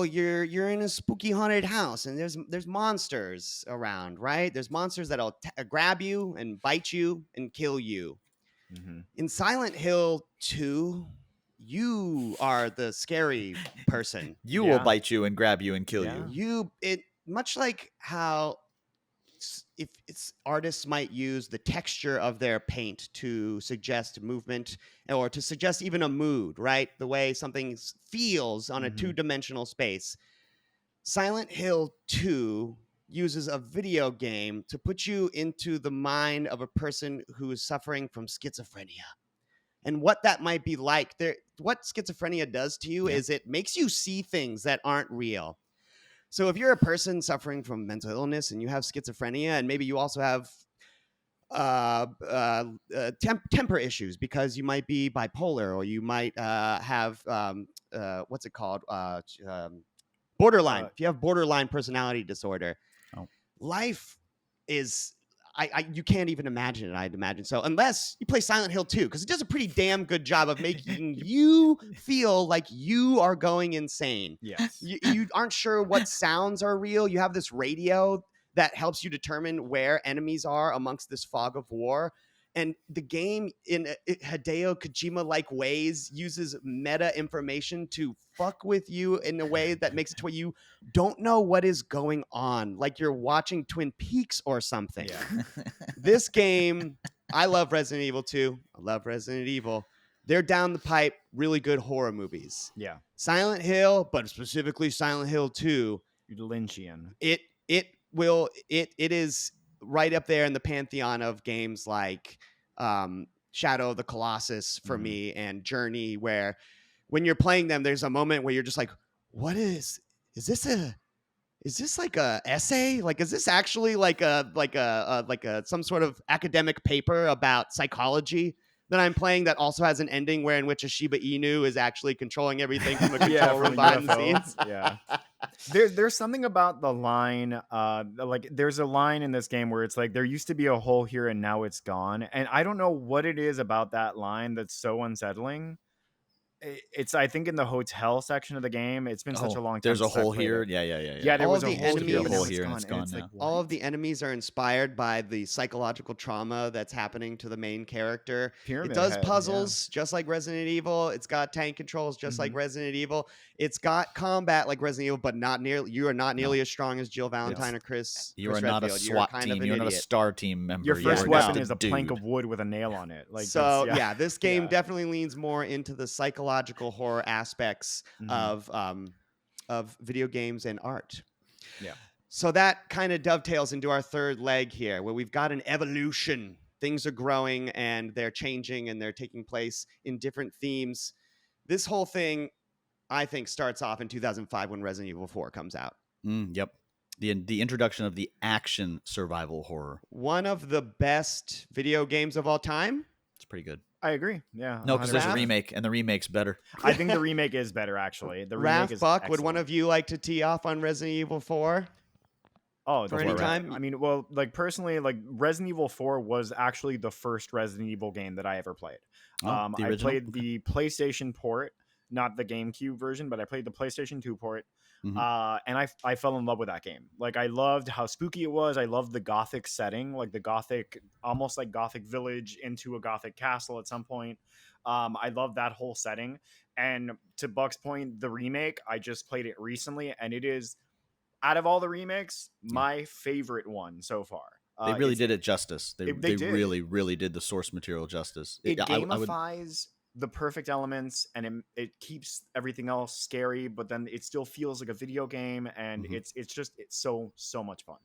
you're in a spooky haunted house, and there's monsters around, right? There's monsters that'll grab you and bite you and kill you. In Silent Hill 2, you are the scary person. You will Yeah. bite you and grab you and kill Yeah. you. It much like how if it's artists might use the texture of their paint to suggest movement or to suggest even a mood, right? The way something feels on a Mhm. two-dimensional space. Silent Hill 2 uses a video game to put you into the mind of a person who is suffering from schizophrenia. And what that might be like. What schizophrenia does to you is it makes you see things that aren't real. So if you're a person suffering from mental illness and you have schizophrenia, and maybe you also have temper issues because you might be bipolar, or you might have what's it called? Borderline. If you have borderline personality disorder, Oh. life is. You can't even imagine it, I'd imagine. So unless you play Silent Hill 2, because it does a pretty damn good job of making you feel like you are going insane. Yes. You aren't sure what sounds are real. You have this radio that helps you determine where enemies are amongst this fog of war. And the game, in Hideo Kojima-like ways, uses meta information to fuck with you in a way that makes it to where you don't know what is going on, like you're watching Twin Peaks or something. Yeah. This game, I love Resident Evil 2. I love Resident Evil. They're down the pipe, really good horror movies. Yeah. Silent Hill, but specifically Silent Hill 2, Lynchian. it is right up there in the pantheon of games like Shadow of the Colossus for me, and Journey, where when you're playing them, there's a moment where you're just like, what is this like a essay? Like, is this actually like a some sort of academic paper about psychology that I'm playing that also has an ending where in which a Shiba Inu is actually controlling everything from a control room from behind the UFO. scenes? Yeah. There's something about the line, like there's a line in this game where it's like there used to be a hole here and now it's gone, and I don't know what it is about that line that's so unsettling. It's I think in the hotel section of the game. It's been such a long time. There's a since I hole played here. it. Yeah. Yeah, there All was of a the hole here, enemies- but now hole it's here and gone. it's And gone it's like, now. what? All of the enemies are inspired by the psychological trauma that's happening to the main character. Pyramid It does Head, yeah. puzzles just like Resident Evil. It's got tank controls just like Resident Evil. It's got combat like Resident Evil, but not nearly. You are not nearly as strong as Jill Valentine or Chris. You are Chris not a Redfield. You're SWAT kind team. of an You're not a idiot. star team member. Your You first are weapon just is a plank dude. of wood with a nail on it. Like So that's- this game Yeah. definitely leans more into the psychological horror aspects of video games and art. Yeah. So that kind of dovetails into our third leg here, where we've got an evolution. Things are growing and they're changing and they're taking place in different themes. This whole thing, I think, starts off in 2005 when Resident Evil 4 comes out. Yep. The introduction of the action survival horror. One of the best video games of all time. It's pretty good. I agree. Yeah. No, because there's a 100%. remake, and the remake's better. I think the remake is better, actually. The remake Raph is Buck, would one excellent. of you like to tee off on Resident Evil 4? Oh, for go any it. time? I mean, well, like personally, like Resident Evil 4 was actually the first Resident Evil game that I ever played. Oh, the I original? played the PlayStation port, not the GameCube version, but I played the PlayStation 2 port. Mhm. And I fell in love with that game. Like I loved how spooky it was. I loved the gothic setting, like the gothic, almost like gothic village into a gothic castle at some point. I love that whole setting. And to Buck's point, the remake, I just played it recently, and it is, out of all the remakes, my favorite one so far. They really It's- did it justice. They they did. really did the source material justice. It I would- gamifies the perfect elements, and it keeps everything else scary, but then it still feels like a video game, and Mhm. it's so much fun.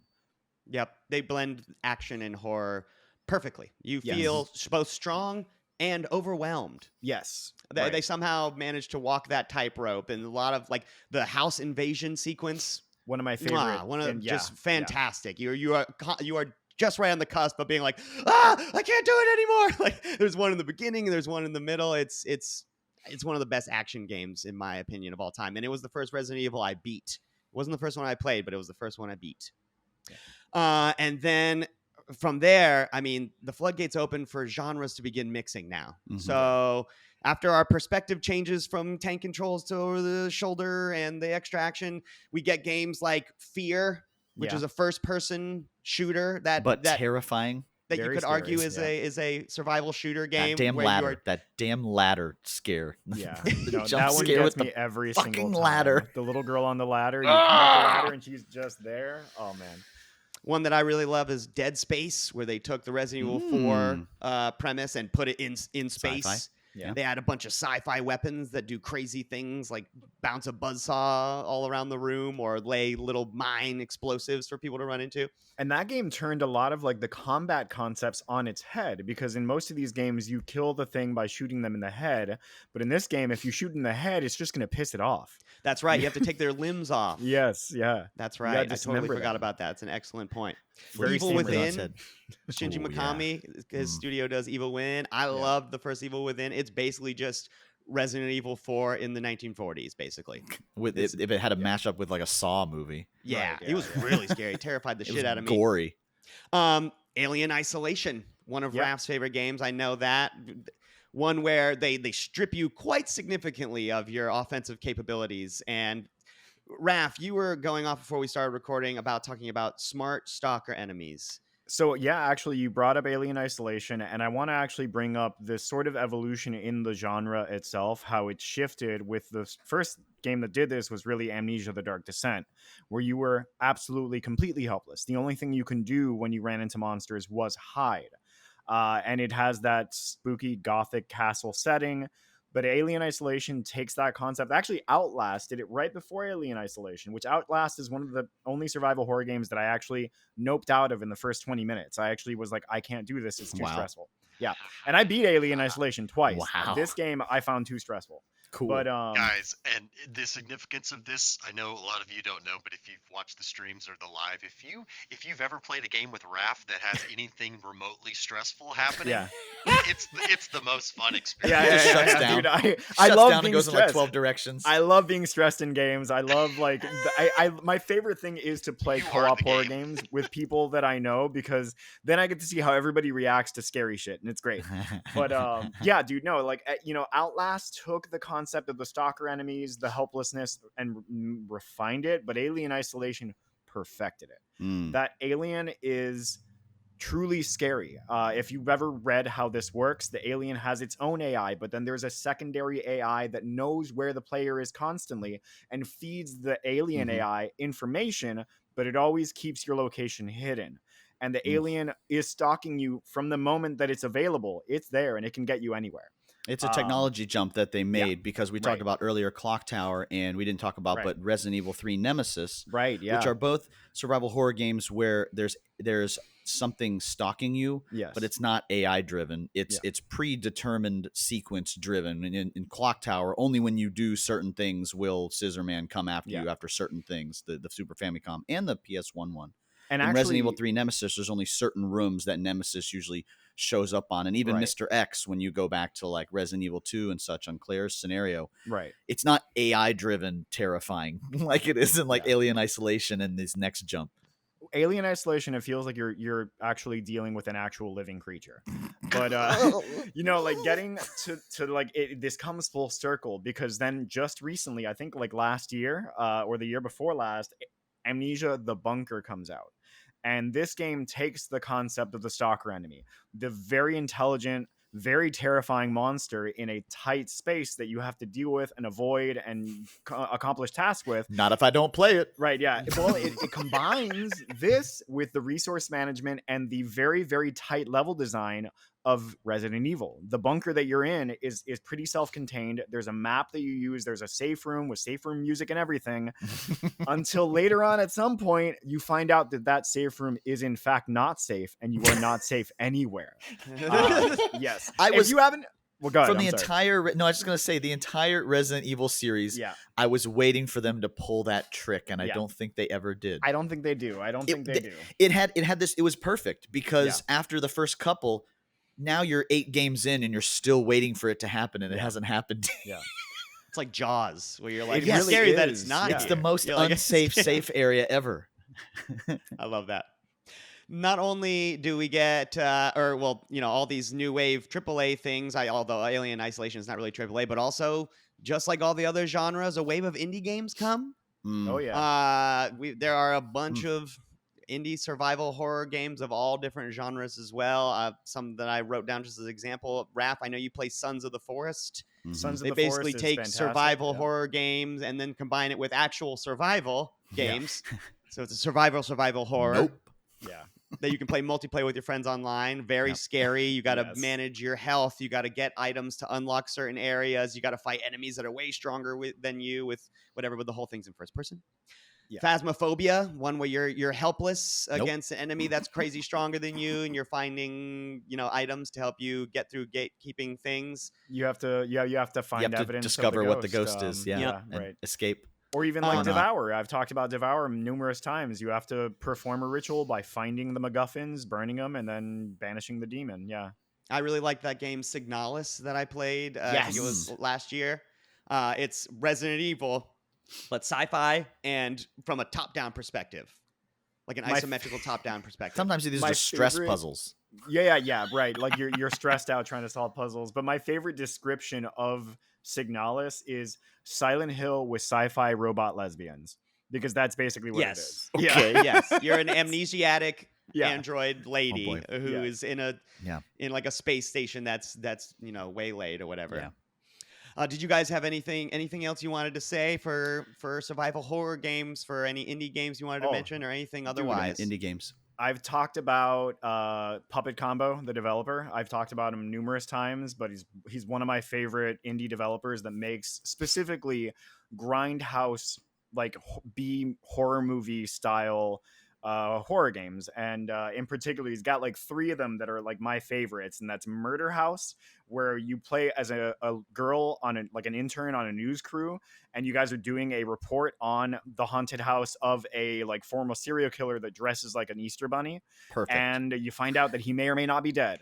Yep, they blend action and horror perfectly. You Yes. feel both strong and overwhelmed. Yes, They somehow managed to walk that tightrope, and a lot of like the house invasion sequence. one of my favorite. One of and just yeah. fantastic. You are just right on the cusp of being like, I can't do it anymore. Like there's one in the beginning, and there's one in the middle. It's one of the best action games in my opinion of all time, and it was the first Resident Evil I beat. It wasn't the first one I played, but it was the first one I beat. And then from there, I mean, the floodgates open for genres to begin mixing now. Mhm. So after our perspective changes from tank controls to over the shoulder and the extraction, we get games like Fear, which Yeah. is a first-person shooter that but terrifying. that you Very could argue scary, is a survival shooter game That damn where ladder. you are. That damn ladder scare. Yeah, The no, jump that one scare gets with me the every fucking single time. ladder. The little girl on the ladder, you come up the ladder and she's just there. Oh man. One that I really love is Dead Space, where they took the Resident Evil 4 premise and put it in space. Sci-fi. Yeah. They had a bunch of sci-fi weapons that do crazy things like bounce a buzzsaw all around the room or lay little mine explosives for people to run into. And that game turned a lot of like the combat concepts on its head, because in most of these games you kill the thing by shooting them in the head, but in this game if you shoot in the head it's just going to piss it off. That's right. You have to take their limbs off. Yes, yeah. That's You right. gotta I totally dismember forgot them. about that. It's an excellent point. Very Evil similar. Within. Shinji Oh, yeah. Mikami, his studio does Evil Within. I loved the first Evil Within. It's basically just Resident Evil 4 in the 1940s, basically. With if it had a mashup with like a Saw movie. Yeah, Right, it was yeah. really scary. Terrified the It was shit out of me. gory. Alien Isolation, one of Yep. Raph's favorite games. I know that. One where they strip you quite significantly of your offensive capabilities. And Raph, you were going off before we started recording about talking about smart stalker enemies. So yeah, actually you brought up Alien Isolation, and I want to actually bring up this sort of evolution in the genre itself, how it shifted with the first game that did this was really Amnesia: The Dark Descent, where you were absolutely completely helpless. The only thing you can do when you ran into monsters was hide. And it has that spooky gothic castle setting. But Alien Isolation takes that concept. Actually, Outlast did it right before Alien Isolation, which Outlast is one of the only survival horror games that I actually noped out of in the first 20 minutes. I actually was like, I can't do this. It's too stressful. Yeah. And I beat Alien Isolation twice. Wow. This game I found too stressful. Cool. But Guys, and the significance of this, I know a lot of you don't know, but if you've watched the streams or the live, if you've ever played a game with Raph that has anything remotely stressful happening, yeah. it's the most fun experience. Yeah, It just shuts down. Dude, I Shuts love down and being goes in like stressed. 12 directions. I love being stressed in games. I love like my favorite thing is to play You are co-op the horror game. games with people that I know, because then I get to see how everybody reacts to scary shit, and it's great. But yeah, dude, no, like Outlast took the concept of the stalker enemies, the helplessness, and refined it, but Alien Isolation perfected it. That alien is truly scary. If you've ever read how this works, the alien has its own AI, but then there's a secondary AI that knows where the player is constantly and feeds the alien AI information, but it always keeps your location hidden. And the alien is stalking you from the moment that it's available. It's there and it can get you anywhere. It's a technology jump that they made because we talked Right. about earlier Clock Tower, and we didn't talk about Right. but Resident Evil 3 Nemesis, Right, yeah. which are both survival horror games where there's something stalking you, yes. but it's not AI driven. It's predetermined sequence driven. And in Clock Tower, only when you do certain things will Scissorman come after you after certain things. The Super Famicom and the PS1 one. And in actually, Resident Evil 3 Nemesis, there's only certain rooms that Nemesis usually shows up on. And even Right. Mr. X, when you go back to like Resident Evil 2 and such on Claire's scenario, right. it's not AI driven terrifying like it is in like Alien Isolation and this next jump. Alien Isolation, it feels like you're actually dealing with an actual living creature. But like getting to like this comes full circle, because then just recently, I think like last year or the year before last, Amnesia: The Bunker comes out. And this game takes the concept of the stalker enemy, the very intelligent, very terrifying monster in a tight space that you have to deal with and avoid and accomplish tasks with. Not if I don't play it. Right, yeah. Well, it combines this with the resource management and the very, very tight level design of Resident Evil. The bunker that you're in is pretty self-contained. There's a map that you use. There's a safe room with safe room music and everything. Until later on, at some point, you find out that safe room is in fact not safe, and you are not safe anywhere. Yes, if you haven't. Well, go ahead. From the entire, no, I was just gonna say the entire Resident Evil series. Yeah, I was waiting for them to pull that trick, and I don't think they ever did. I don't think they do. It had this. It was perfect because after the first couple, now you're 8 games in and you're still waiting for it to happen, and it hasn't happened. Yeah. It's like Jaws, where you're like, It it's really scary that it's is, not. yeah. It's here. the most You're like, unsafe safe area ever. I love that. Not only do we get, all these new wave AAA things, although Alien Isolation is not really AAA, but also, just like all the other genres, a wave of indie games come. Oh, yeah. There are a bunch of indie survival horror games of all different genres as well. Some that I wrote down just as an example. Raph, I know you play Sons of the Forest. Sons of They the basically Forest is take fantastic. survival Yep. horror games and then combine it with actual survival Yeah. games. So it's a survival horror. Nope. Yeah. That you can play multiplayer with your friends online. Very Yep. scary. You got to Yes. manage your health. You got to get items to unlock certain areas. You got to fight enemies that are way stronger than you with whatever. But the whole thing's in first person. Yeah. Phasmophobia, one where you're helpless Nope. against an enemy that's crazy stronger than you, and you're finding items to help you get through gatekeeping things. You have to find You have to evidence of discover what the ghost is. Yeah. Yeah, And right. escape. Or even like Or not. Devour. I've talked about Devour numerous times. You have to perform a ritual by finding the MacGuffins, burning them, and then banishing the demon. Yeah. I really like that game Signalis that I played. I think it was last year. It's Resident Evil, but sci-fi and from a top-down perspective, like an isometrical top-down perspective. Sometimes these are My just stress favorite- puzzles. Yeah, right. Like you're stressed out trying to solve puzzles. But my favorite description of Signalis is Silent Hill with sci-fi robot lesbians, because that's basically what it is. Okay. Yes, you're an amnesiac Yeah. android lady boy. who is in Yeah. like a space station that's waylaid or whatever. Yeah. Did you guys have anything else you wanted to say for survival horror games, for any indie games you wanted to Oh, mention, or anything dude, otherwise? Indie games. I've talked about Puppet Combo, the developer. I've talked about him numerous times, but he's one of my favorite indie developers that makes specifically grindhouse, like B horror movie style horror games. And in particular, he's got like 3 of them that are like my favorites, and that's Murder House, where you play as a girl on an intern on a news crew, and you guys are doing a report on the haunted house of a like former serial killer that dresses like an Easter bunny. Perfect. And you find out that he may or may not be dead.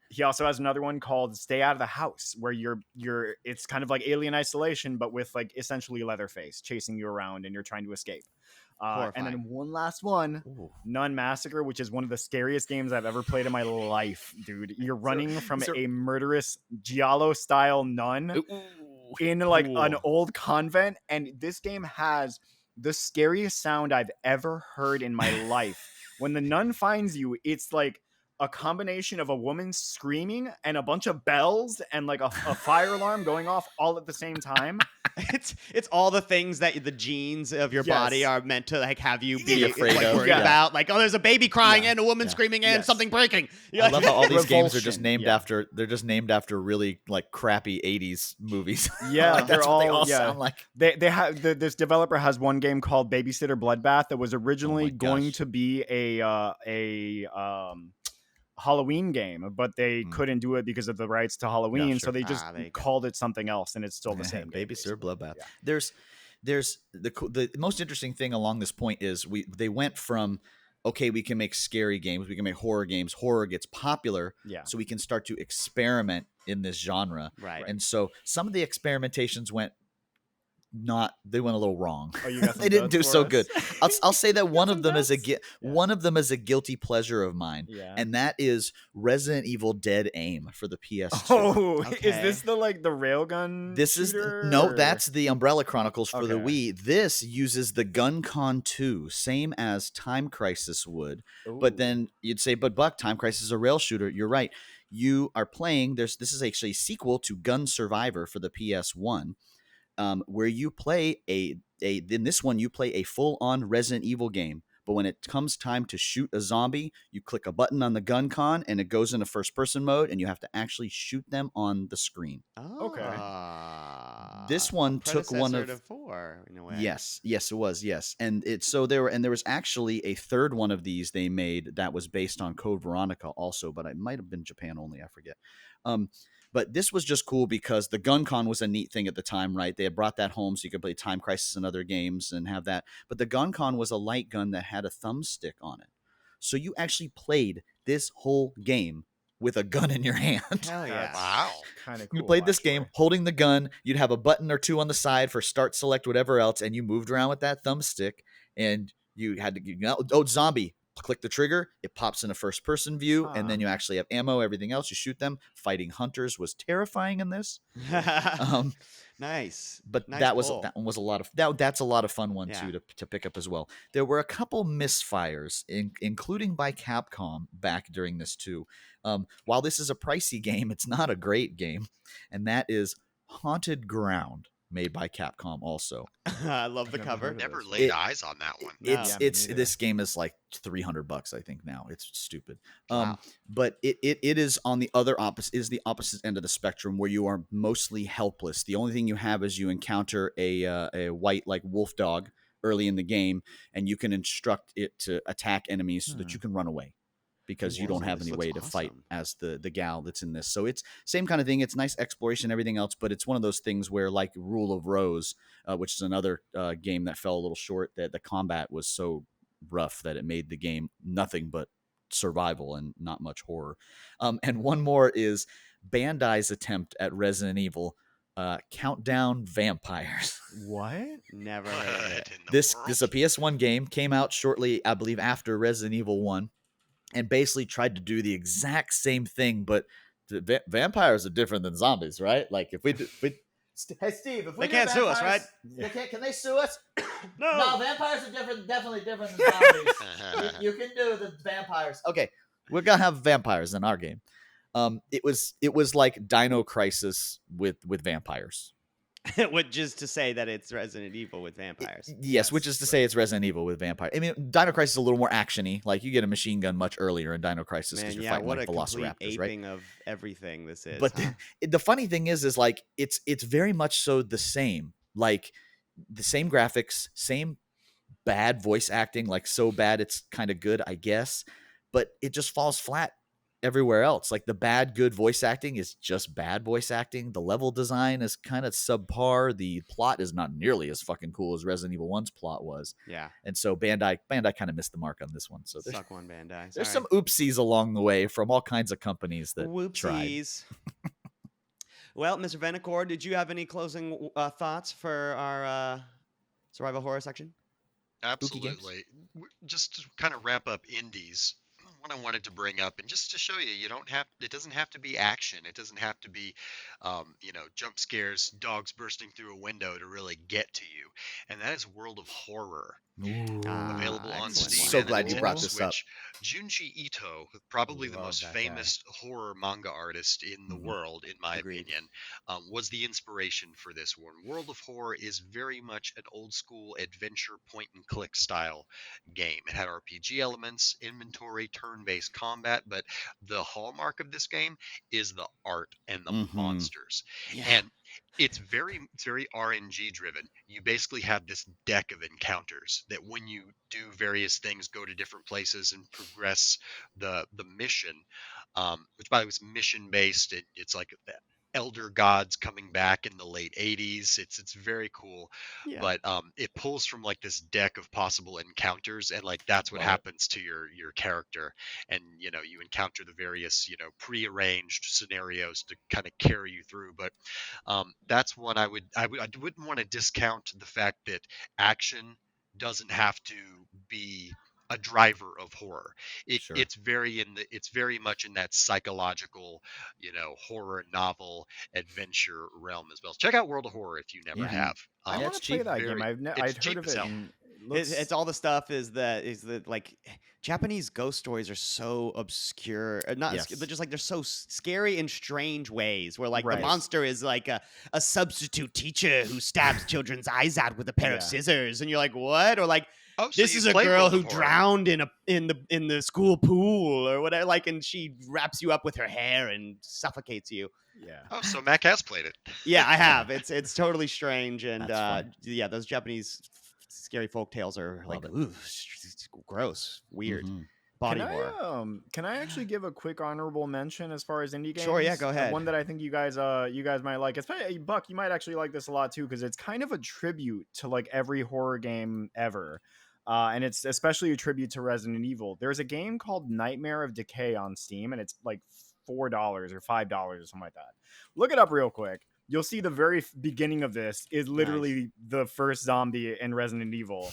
He also has another one called Stay Out of the House, where it's kind of like Alien Isolation, but with like essentially Leatherface chasing you around and you're trying to escape. And then one last one, Ooh. Nun Massacre, which is one of the scariest games I've ever played in my life, dude. You're running from a murderous Giallo-style nun in like an old convent, and this game has the scariest sound I've ever heard in my life. When the nun finds you, it's like a combination of a woman screaming and a bunch of bells and like a fire alarm going off all at the same time. It's all the things that the genes of your body are meant to like have you be afraid like, of. worried Yeah. about. Like, oh, there's a baby crying and a woman screaming and something breaking. I love how all these games are just Revulsion, named yeah. after. They're just named after really like crappy '80s movies. Yeah, Like, they're that's all what they all yeah. sound like. They have this developer has one game called Babysitter Bloodbath that was originally going gosh. to be a Halloween game, but they couldn't do it because of the rights to Halloween, Yeah, so sure. they just There you go. called it something else, and it's still the same game. Babysitter basically. Bloodbath. Yeah. There's the most interesting thing along this point is they went from okay, we can make scary games, we can make horror games. Horror gets popular, Yeah. so we can start to experiment in this genre. Right. And so some of the experimentations went a little wrong. Oh, you got some They didn't do notes for so us? good. I'll say that one of some them is notes? one of them is a guilty pleasure of mine, Yeah. and that is Resident Evil Dead Aim for the PS2. Oh, is Okay. this the railgun? This is shooter, no, or- that's the Umbrella Chronicles for the Okay. Wii. This uses the GunCon 2, same as Time Crisis would. But Ooh. then you'd say, but Buck, Time Crisis is a rail shooter. You're right. You are playing. This is actually a sequel to Gun Survivor for the PS1, where you play in this one you play a full-on Resident Evil game. But when it comes time to shoot a zombie, you click a button on the GunCon and it goes into first-person mode, and you have to actually shoot them on the screen. Okay. This one took one predecessor of to 4 in a way. Yes, it was. Yes, and there was actually a third one of these they made that was based on Code Veronica also, but it might have been Japan only. I forget. But this was just cool because the GunCon was a neat thing at the time, right? They had brought that home so you could play Time Crisis and other games and have that. But the GunCon was a light gun that had a thumbstick on it, so you actually played this whole game with a gun in your hand. Hell yeah. Wow. Kind of cool. You played this actually. game holding the gun. You'd have a button or two on the side for start, select, whatever else, and you moved around with that thumbstick. And you had to, zombie, click the trigger, it pops in a first person view, and then you actually have ammo, everything else, you shoot them. Fighting hunters was terrifying in this. Nice. But Nice that pull. one was a lot of that's a lot of fun one too to pick up as well. There were a couple misfires, including by Capcom back during this too. While this is a pricey game, it's not a great game, and that is Haunted Ground, made by Capcom also. I love the I've never cover. heard of Never this. laid eyes on that one. No. It's Yeah, me it's neither. this game is like $300, I think now. It's stupid. Wow. But it is on the other opposite, is the opposite end of the spectrum, where you are mostly helpless. The only thing you have is you encounter a white like wolf dog early in the game, and you can instruct it to attack enemies so that you can run away, because you don't have This any looks way to fight awesome. as the gal that's in this. So it's same kind of thing. It's nice exploration, everything else, but it's one of those things where, like Rule of Rose, which is another game that fell a little short, that the combat was so rough that it made the game nothing but survival and not much horror. And one more is Bandai's attempt at Resident Evil, Countdown Vampires. What? Never heard of What it. in the This world? is a PS1 game, came out shortly, I believe, after Resident Evil 1, and basically tried to do the exact same thing, but vampires are different than zombies, right? Like if we hey Steve, if we They can't sue us, right? Can they sue us? No. Vampires are definitely different than zombies. You can do the vampires. Okay, we're gonna have vampires in our game. It was like Dino Crisis with vampires. Which is to say that it's Resident Evil with vampires. Yes, which is to say it's Resident Evil with vampire. I mean, Dino Crisis is a little more actiony. Like you get a machine gun much earlier in Dino Crisis because Man, you're yeah, fighting what like a complete velociraptors, right? aping of everything this is. But huh? the funny thing is like it's very much so the same. Like the same graphics, same bad voice acting, like so bad it's kind of good, I guess, but it just falls flat everywhere else. Like the bad good voice acting is just bad voice acting. The level design is kind of subpar. The plot is not nearly as fucking cool as Resident Evil 1's plot was. Yeah. And so Bandai kind of missed the mark on this one. So Suck one, Bandai. there's Sorry. some oopsies along the way from all kinds of companies that tried. Whoopsies. Well, Mr. Venicor, did you have any closing thoughts for our survival horror section? Absolutely. Just to kind of wrap up indies, what I wanted to bring up, and just to show you, it doesn't have to be action. It doesn't have to be, jump scares, dogs bursting through a window to really get to you. And that is World of Horror. Available on excellent Steam. one. So and glad you Nintendo brought this up. Switch. Junji Ito, probably the Love most that guy. famous horror manga artist in the world, in my Agreed. opinion, was the inspiration for this one. World of Horror is very much an old school adventure point and click style game. It had RPG elements, inventory, turn-based combat, but the hallmark of this game is the art and the monsters. Yeah. And it's very RNG driven. You basically have this deck of encounters that when you do various things, go to different places and progress the mission, which by the way is mission based. It's like the elder gods coming back in the late 80s. It's very cool. Yeah. But it pulls from like this deck of possible encounters, and like that's what Love it. happens to your character. And you encounter the various prearranged scenarios to kind of carry you through. But that's one I wouldn't want to discount the fact that action doesn't have to be a driver of horror. Sure. It's very much in that psychological, horror novel adventure realm as well. So check out World of Horror if you never Yeah. have. I Yeah, want it's to play cheap. that Very- game. it's I'd heard cheap of as it. hell. And it looks, It's all the stuff is the like Japanese ghost stories are so obscure, not Yes. but just like they're so scary in strange ways. Where like Right. the monster is like a substitute teacher who stabs children's eyes out with a pair of Yeah. scissors, and you're like, what? Or like Oh, so this you is a played girl World who of Horror. drowned in the school pool or whatever. Like, and she wraps you up with her hair and suffocates you. yeah. Oh, so Mac has played it. Yeah, I have. It's totally strange, and That's fun. yeah, those Japanese scary folk tales are like Love it. ooh, it's gross, weird, Mhm. body Can horror. can I actually give a quick honorable mention as far as indie games? Sure, yeah, go ahead. One that I think you guys might like. Especially Buck, you might actually like this a lot too because it's kind of a tribute to like every horror game ever. And it's especially a tribute to Resident Evil. There's a game called Nightmare of Decay on Steam, and it's like $4 or $5 or something like that. Look it up real quick. you'll see the very beginning of this is literally the first zombie in Resident Evil.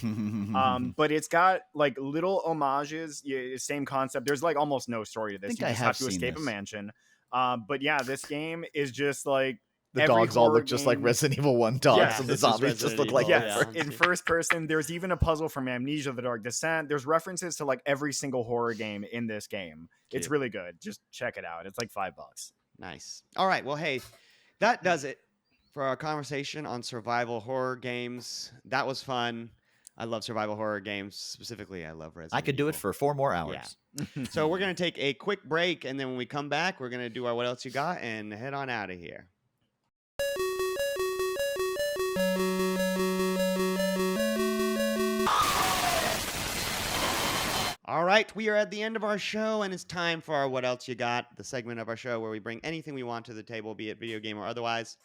But it's got like little homages, same concept. There's like almost no story to this. think You I just have have to seen escape a this. mansion. But yeah, this game is just like The every dogs all horror look just like game- Resident Evil 1 dogs, Yeah, and the this is zombies just Resident look like Evil, Yes, yeah. in first person. There's even a puzzle from Amnesia: The Dark Descent. There's references to like every single horror game in this game. It's Cute. really good. Just check it out. It's like $5. Nice. All right. Well, hey, that does it for our conversation on survival horror games. That was fun. I love survival horror games. Specifically, I love Resident I could do it Evil. for 4 more hours. So we're going to take a quick break, and then when we come back, we're going to do our What Else You Got and head on out of here. All right, we are at the end of our show, and it's time for our What Else You Got, the segment of our show where we bring anything we want to the table, be it video game or otherwise.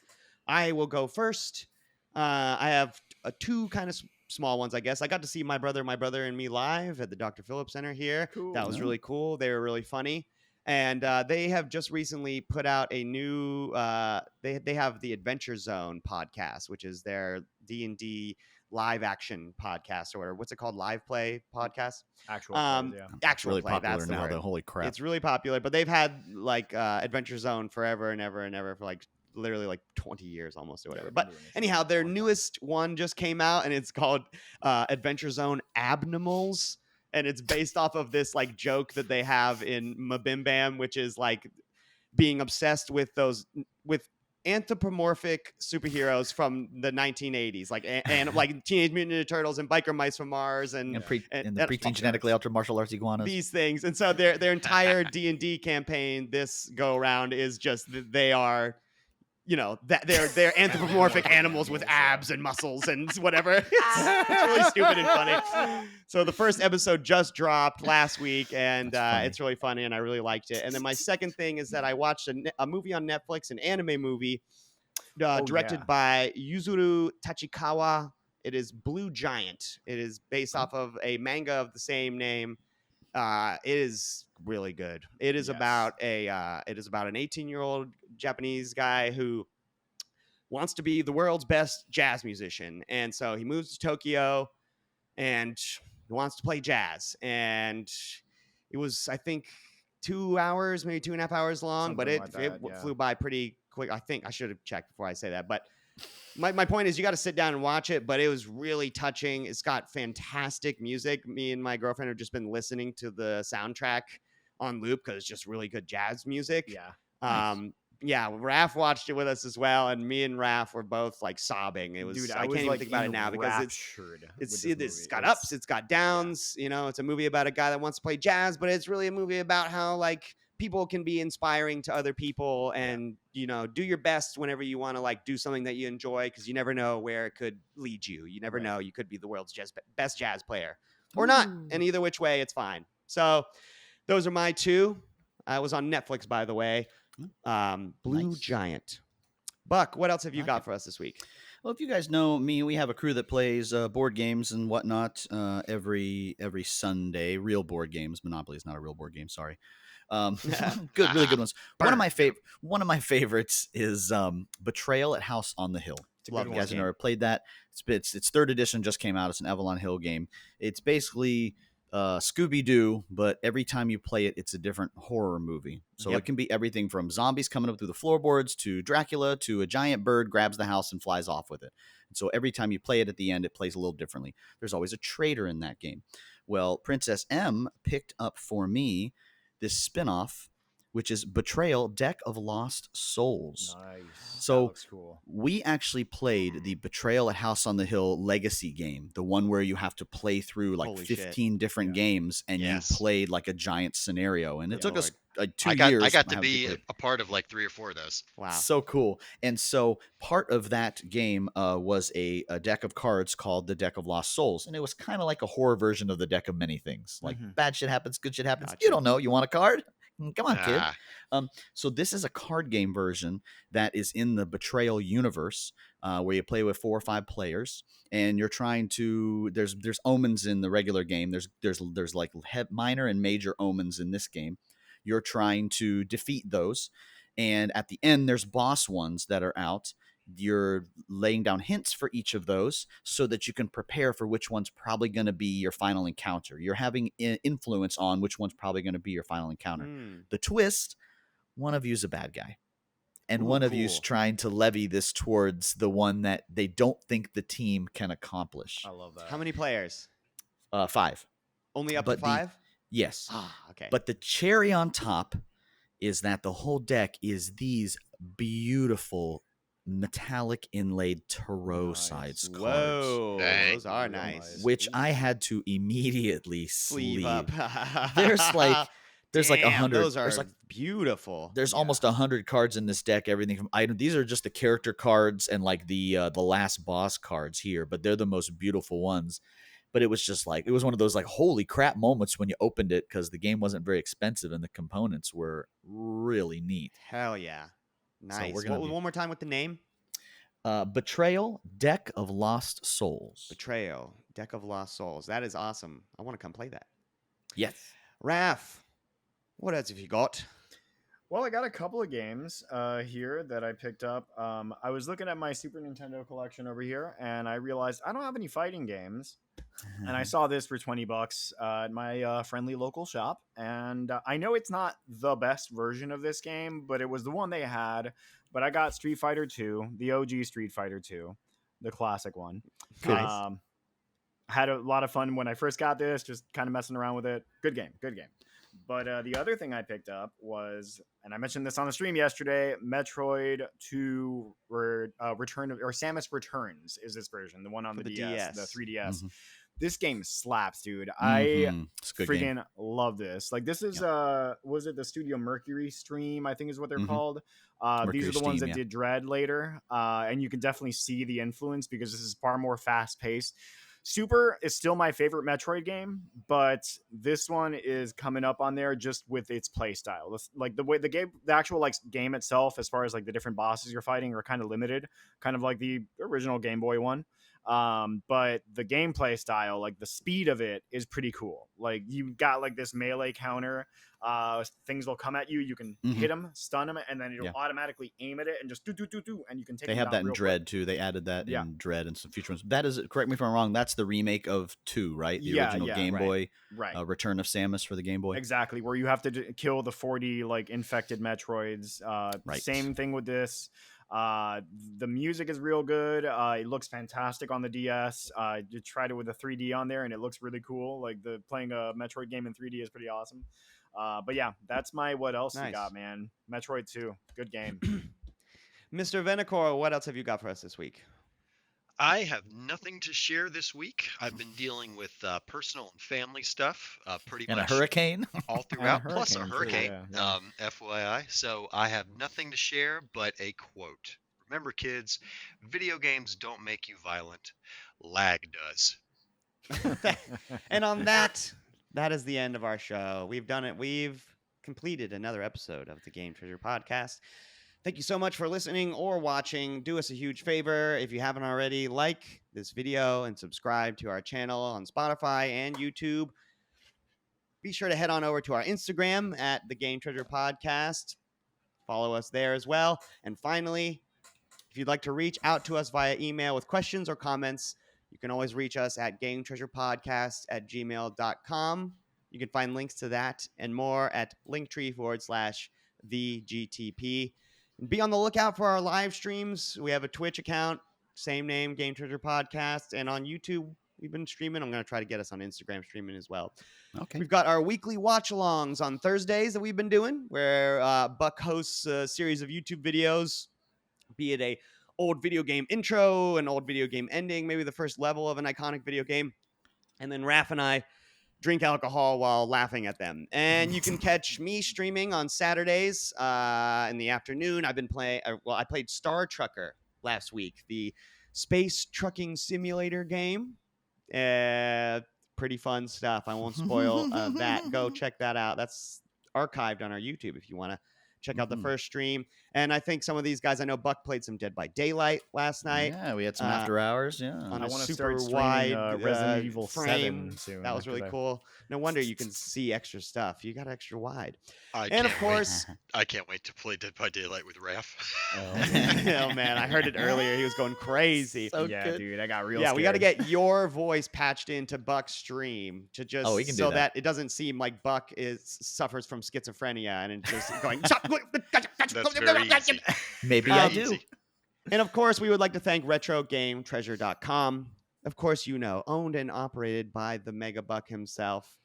I will go first. I have two kind of small ones, I guess. I got to see my brother and me live at the Dr. Phillips Center here. Cool. That was really cool. They were really funny. And they have just recently put out a new, they have the Adventure Zone podcast, which is their D&D live action podcast or whatever. What's it called? Live play podcast? Actual plays, yeah. It's Actual really play. popular That's the now, word. though. Holy crap. It's really popular, but they've had like Adventure Zone forever and ever and ever for like literally like 20 years almost or whatever. But anyhow, their newest one just came out and it's called Adventure Zone Abnormals. And it's based off of this like joke that they have in Mabim Bam, which is like being obsessed with anthropomorphic superheroes from the 1980s, like and like Teenage Mutant Ninja Turtles and Biker Mice from Mars and and the and- preteen genetically altered martial arts iguanas. these things. And so their entire D&D campaign this go around is just that they are, you know, that they're anthropomorphic animals with abs and muscles and whatever. It's really stupid and funny. So the first episode just dropped last week, and it's really funny, and I really liked it. And then my second thing is that I watched a movie on Netflix, an anime movie directed by Yuzuru Tachikawa. It is Blue Giant. It is based off of a manga of the same name. It is really good. It is about an 18-year-old Japanese guy who wants to be the world's best jazz musician, and so he moves to Tokyo and he wants to play jazz. And it was, I think, 2 hours, maybe 2.5 hours long, but it flew by pretty quick. I think I should have checked before I say that, but my point is you got to sit down and watch it, but it was really touching. It's got fantastic music. Me and my girlfriend have just been listening to the soundtrack on loop because it's just really good jazz music. Yeah. Yeah, Raph watched it with us as well, and me and Raph were both like sobbing. It was, Dude, I can't even think about it now because it's got ups, it's got downs. You know, it's a movie about a guy that wants to play jazz, but it's really a movie about how like people can be inspiring to other people, and you know, do your best whenever you want to like do something that you enjoy, because you never know where it could lead you. You never know, you could be the world's best jazz player or not, and either which way, it's fine. So those are my two. I was on Netflix, by the way. Blue Giant. Buck, what else have you got for us this week? Well, if you guys know me, we have a crew that plays board games and whatnot every Sunday. Real board games. Monopoly is not a real board game. Sorry. Good, really good ones. One of my favorites is Betrayal at House on the Hill. Love you guys have never played that. It's third edition, just came out. It's an Avalon Hill game. It's basically Scooby-Doo, but every time you play it, it's a different horror movie. So it can be everything from zombies coming up through the floorboards to Dracula to a giant bird grabs the house and flies off with it. And so every time you play it at the end, it plays a little differently. There's always a traitor in that game. Well, Princess M picked up for me this spinoff, which is Betrayal: Deck of Lost Souls. Nice. So that looks cool. We actually played the Betrayal at House on the Hill legacy game, the one where you have to play through like Holy 15 shit. different games, and you played like a giant scenario. And it took us like 2 years. I got to be a part of like 3 or 4 of those. Wow. So cool. And so part of that game was a deck of cards called the Deck of Lost Souls. And it was kind of like a horror version of the Deck of Many Things. Like bad shit happens, good shit happens. Gotcha. You don't know. You want a card? Come on, kid. Ah. So this is a card game version that is in the Betrayal universe, where you play with 4 or 5 players, and you're trying to. There's omens in the regular game. There's like minor and major omens in this game. You're trying to defeat those, And at the end, there's boss ones that are out. You're laying down hints for each of those so that you can prepare for which one's probably going to be your final encounter. You're having influence on which one's probably going to be your final encounter. Mm. The twist, one of you's a bad guy. And Ooh, one of you's cool. trying to levy this towards the one that they don't think the team can accomplish. I love that. How many players? 5. Only up But to the- 5? Yes. Ah, okay. But the cherry on top is that the whole deck is these beautiful metallic inlaid tarot Nice. sides cards, Whoa, Dang. those are Real nice. nice. which I had to immediately Sleeve sleeve. up. There's like Damn, 100. Those are There's like beautiful. there's almost 100 cards in this deck. Everything from item. These are just the character cards and like the last boss cards here, but they're the most beautiful ones. But it was just like it was one of those like holy crap moments when you opened it because the game wasn't very expensive and the components were really neat. Hell yeah. Nice. we're gonna be- One more time with the name? Betrayal, Deck of Lost Souls. Betrayal, Deck of Lost Souls. That is awesome. I want to come play that. Yes. Raph, what else have you got? Well, I got a couple of games here that I picked up. I was looking at my Super Nintendo collection over here, and I realized I don't have any fighting games. And I saw this for $20 at my friendly local shop. And I know it's not the best version of this game, but it was the one they had. But I got Street Fighter 2, the OG Street Fighter 2, the classic one. Nice. Had a lot of fun when I first got this, just kind of messing around with it. Good game, good game. But the other thing I picked up was, and I mentioned this on the stream yesterday, Metroid 2 Return of, or Samus Returns is this version, the one on For the the DS, DS. the 3DS. Mhm. This game slaps, dude. It's a good Freaking game. love this. Like this is was it the Studio Mercury stream, I think is what they're Mhm. called. Mercury These are the ones Steam, that yeah. did Dread later. And you can definitely see the influence because this is far more fast paced. Super is still my favorite Metroid game, but this one is coming up on there just with its play style. Like the way the game, the actual like game itself, as far as like the different bosses you're fighting, are kind of limited, kind of like the original Game Boy one. But the gameplay style, like the speed of it, is pretty cool. Like you got like this melee counter. Things will come at you. You can Mhm. hit them, stun them, and then it'll Yeah. automatically aim at it and just do, and you can take. They them have down that in real quick. Dread too. They added that Yeah. in Dread and some future ones. That is, correct me if I'm wrong, that's the remake of 2, right? The Yeah, original yeah, Game right. Boy Right. Return of Samus for the Game Boy. Exactly, where you have to kill the 40 like infected Metroids. Right. Same thing with this. The music is real good. It looks fantastic on the DS. You tried it with the 3D on there, and it looks really cool. Like the playing a Metroid game in 3D is pretty awesome. But yeah, that's my what else you Nice. got, man. Metroid 2, good game. Mr. Venacor, what else have you got for us this week? I have nothing to share this week. I've been dealing with personal and family stuff pretty And a much hurricane. all throughout, plus a hurricane, too, hurricane, yeah. FYI. So I have nothing to share but a quote. Remember, kids, video games don't make you violent. Lag does. And on that, that is the end of our show. We've done it. We've completed another episode of the Game Treasure Podcast. Thank you so much for listening or watching. Do us a huge favor. If you haven't already, like this video and subscribe to our channel on Spotify and YouTube. Be sure to head on over to our Instagram at the Game Treasure Podcast. Follow us there as well. And finally, if you'd like to reach out to us via email with questions or comments, you can always reach us at gametreasurepodcast@gmail.com. You can find links to that and more at linktree/the GTP. And be on the lookout for our live streams. We have a Twitch account, same name, Game Treasure Podcast. And on YouTube, we've been streaming. I'm going to try to get us on Instagram streaming as well. Okay. We've got our weekly watch-alongs on Thursdays that we've been doing, where Buck hosts a series of YouTube videos, be it a old video game intro, an old video game ending, maybe the first level of an iconic video game. And then Raph and I drink alcohol while laughing at them. And you can catch me streaming on Saturdays in the afternoon. I've been playing, I played Star Trucker last week, the space trucking simulator game. Pretty fun stuff. I won't spoil that. Go check that out. That's archived on our YouTube if you want to Check out the Mhm. first stream. And I think some of these guys, I know Buck played some Dead by Daylight last night. Yeah, we had some Uh, after hours. Yeah. On I a want to super start wide streaming Resident Evil frame. 7 soon. That was really 'cause I- cool. No wonder you can see extra stuff. You got extra wide. I And of can't course, I can't wait to play Dead by Daylight with Raph. oh man, I heard it earlier. He was going crazy. So yeah, good. dude, I got real. Yeah, we got to scared. get your voice patched into Buck's stream to just we can do so that. that it doesn't seem like Buck suffers from schizophrenia and it's just going. That's very easy. Maybe I Um, do. Easy. And of course, we would like to thank RetroGameTreasure.com. Of course, owned and operated by the Mega Buck himself.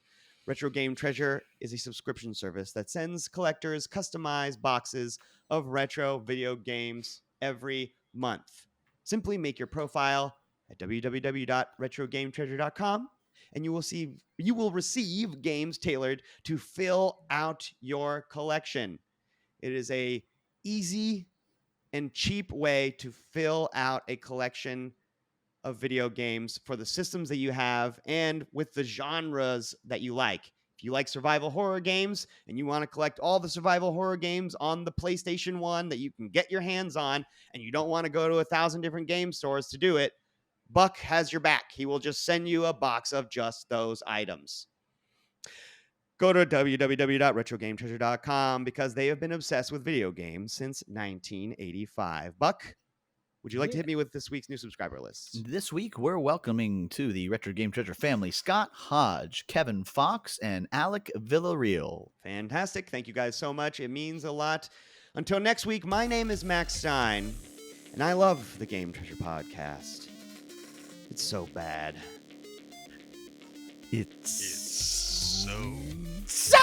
Retro Game Treasure is a subscription service that sends collectors customized boxes of retro video games every month. Simply make your profile at www.retrogametreasure.com and you will receive games tailored to fill out your collection. It is a easy and cheap way to fill out a collection of video games for the systems that you have and with the genres that you like. If you like survival horror games and you want to collect all the survival horror games on the PlayStation 1 that you can get your hands on and you don't want to go to 1,000 different game stores to do it, Buck has your back. He will just send you a box of just those items. Go to www.retrogametreasure.com because they have been obsessed with video games since 1985. Buck, would you like to hit me with this week's new subscriber list? This week, we're welcoming to the Retro Game Treasure family Scott Hodge, Kevin Fox, and Alec Villarreal. Fantastic. Thank you guys so much. It means a lot. Until next week, my name is Max Stein, and I love the Game Treasure podcast. It's so bad. It's It's so So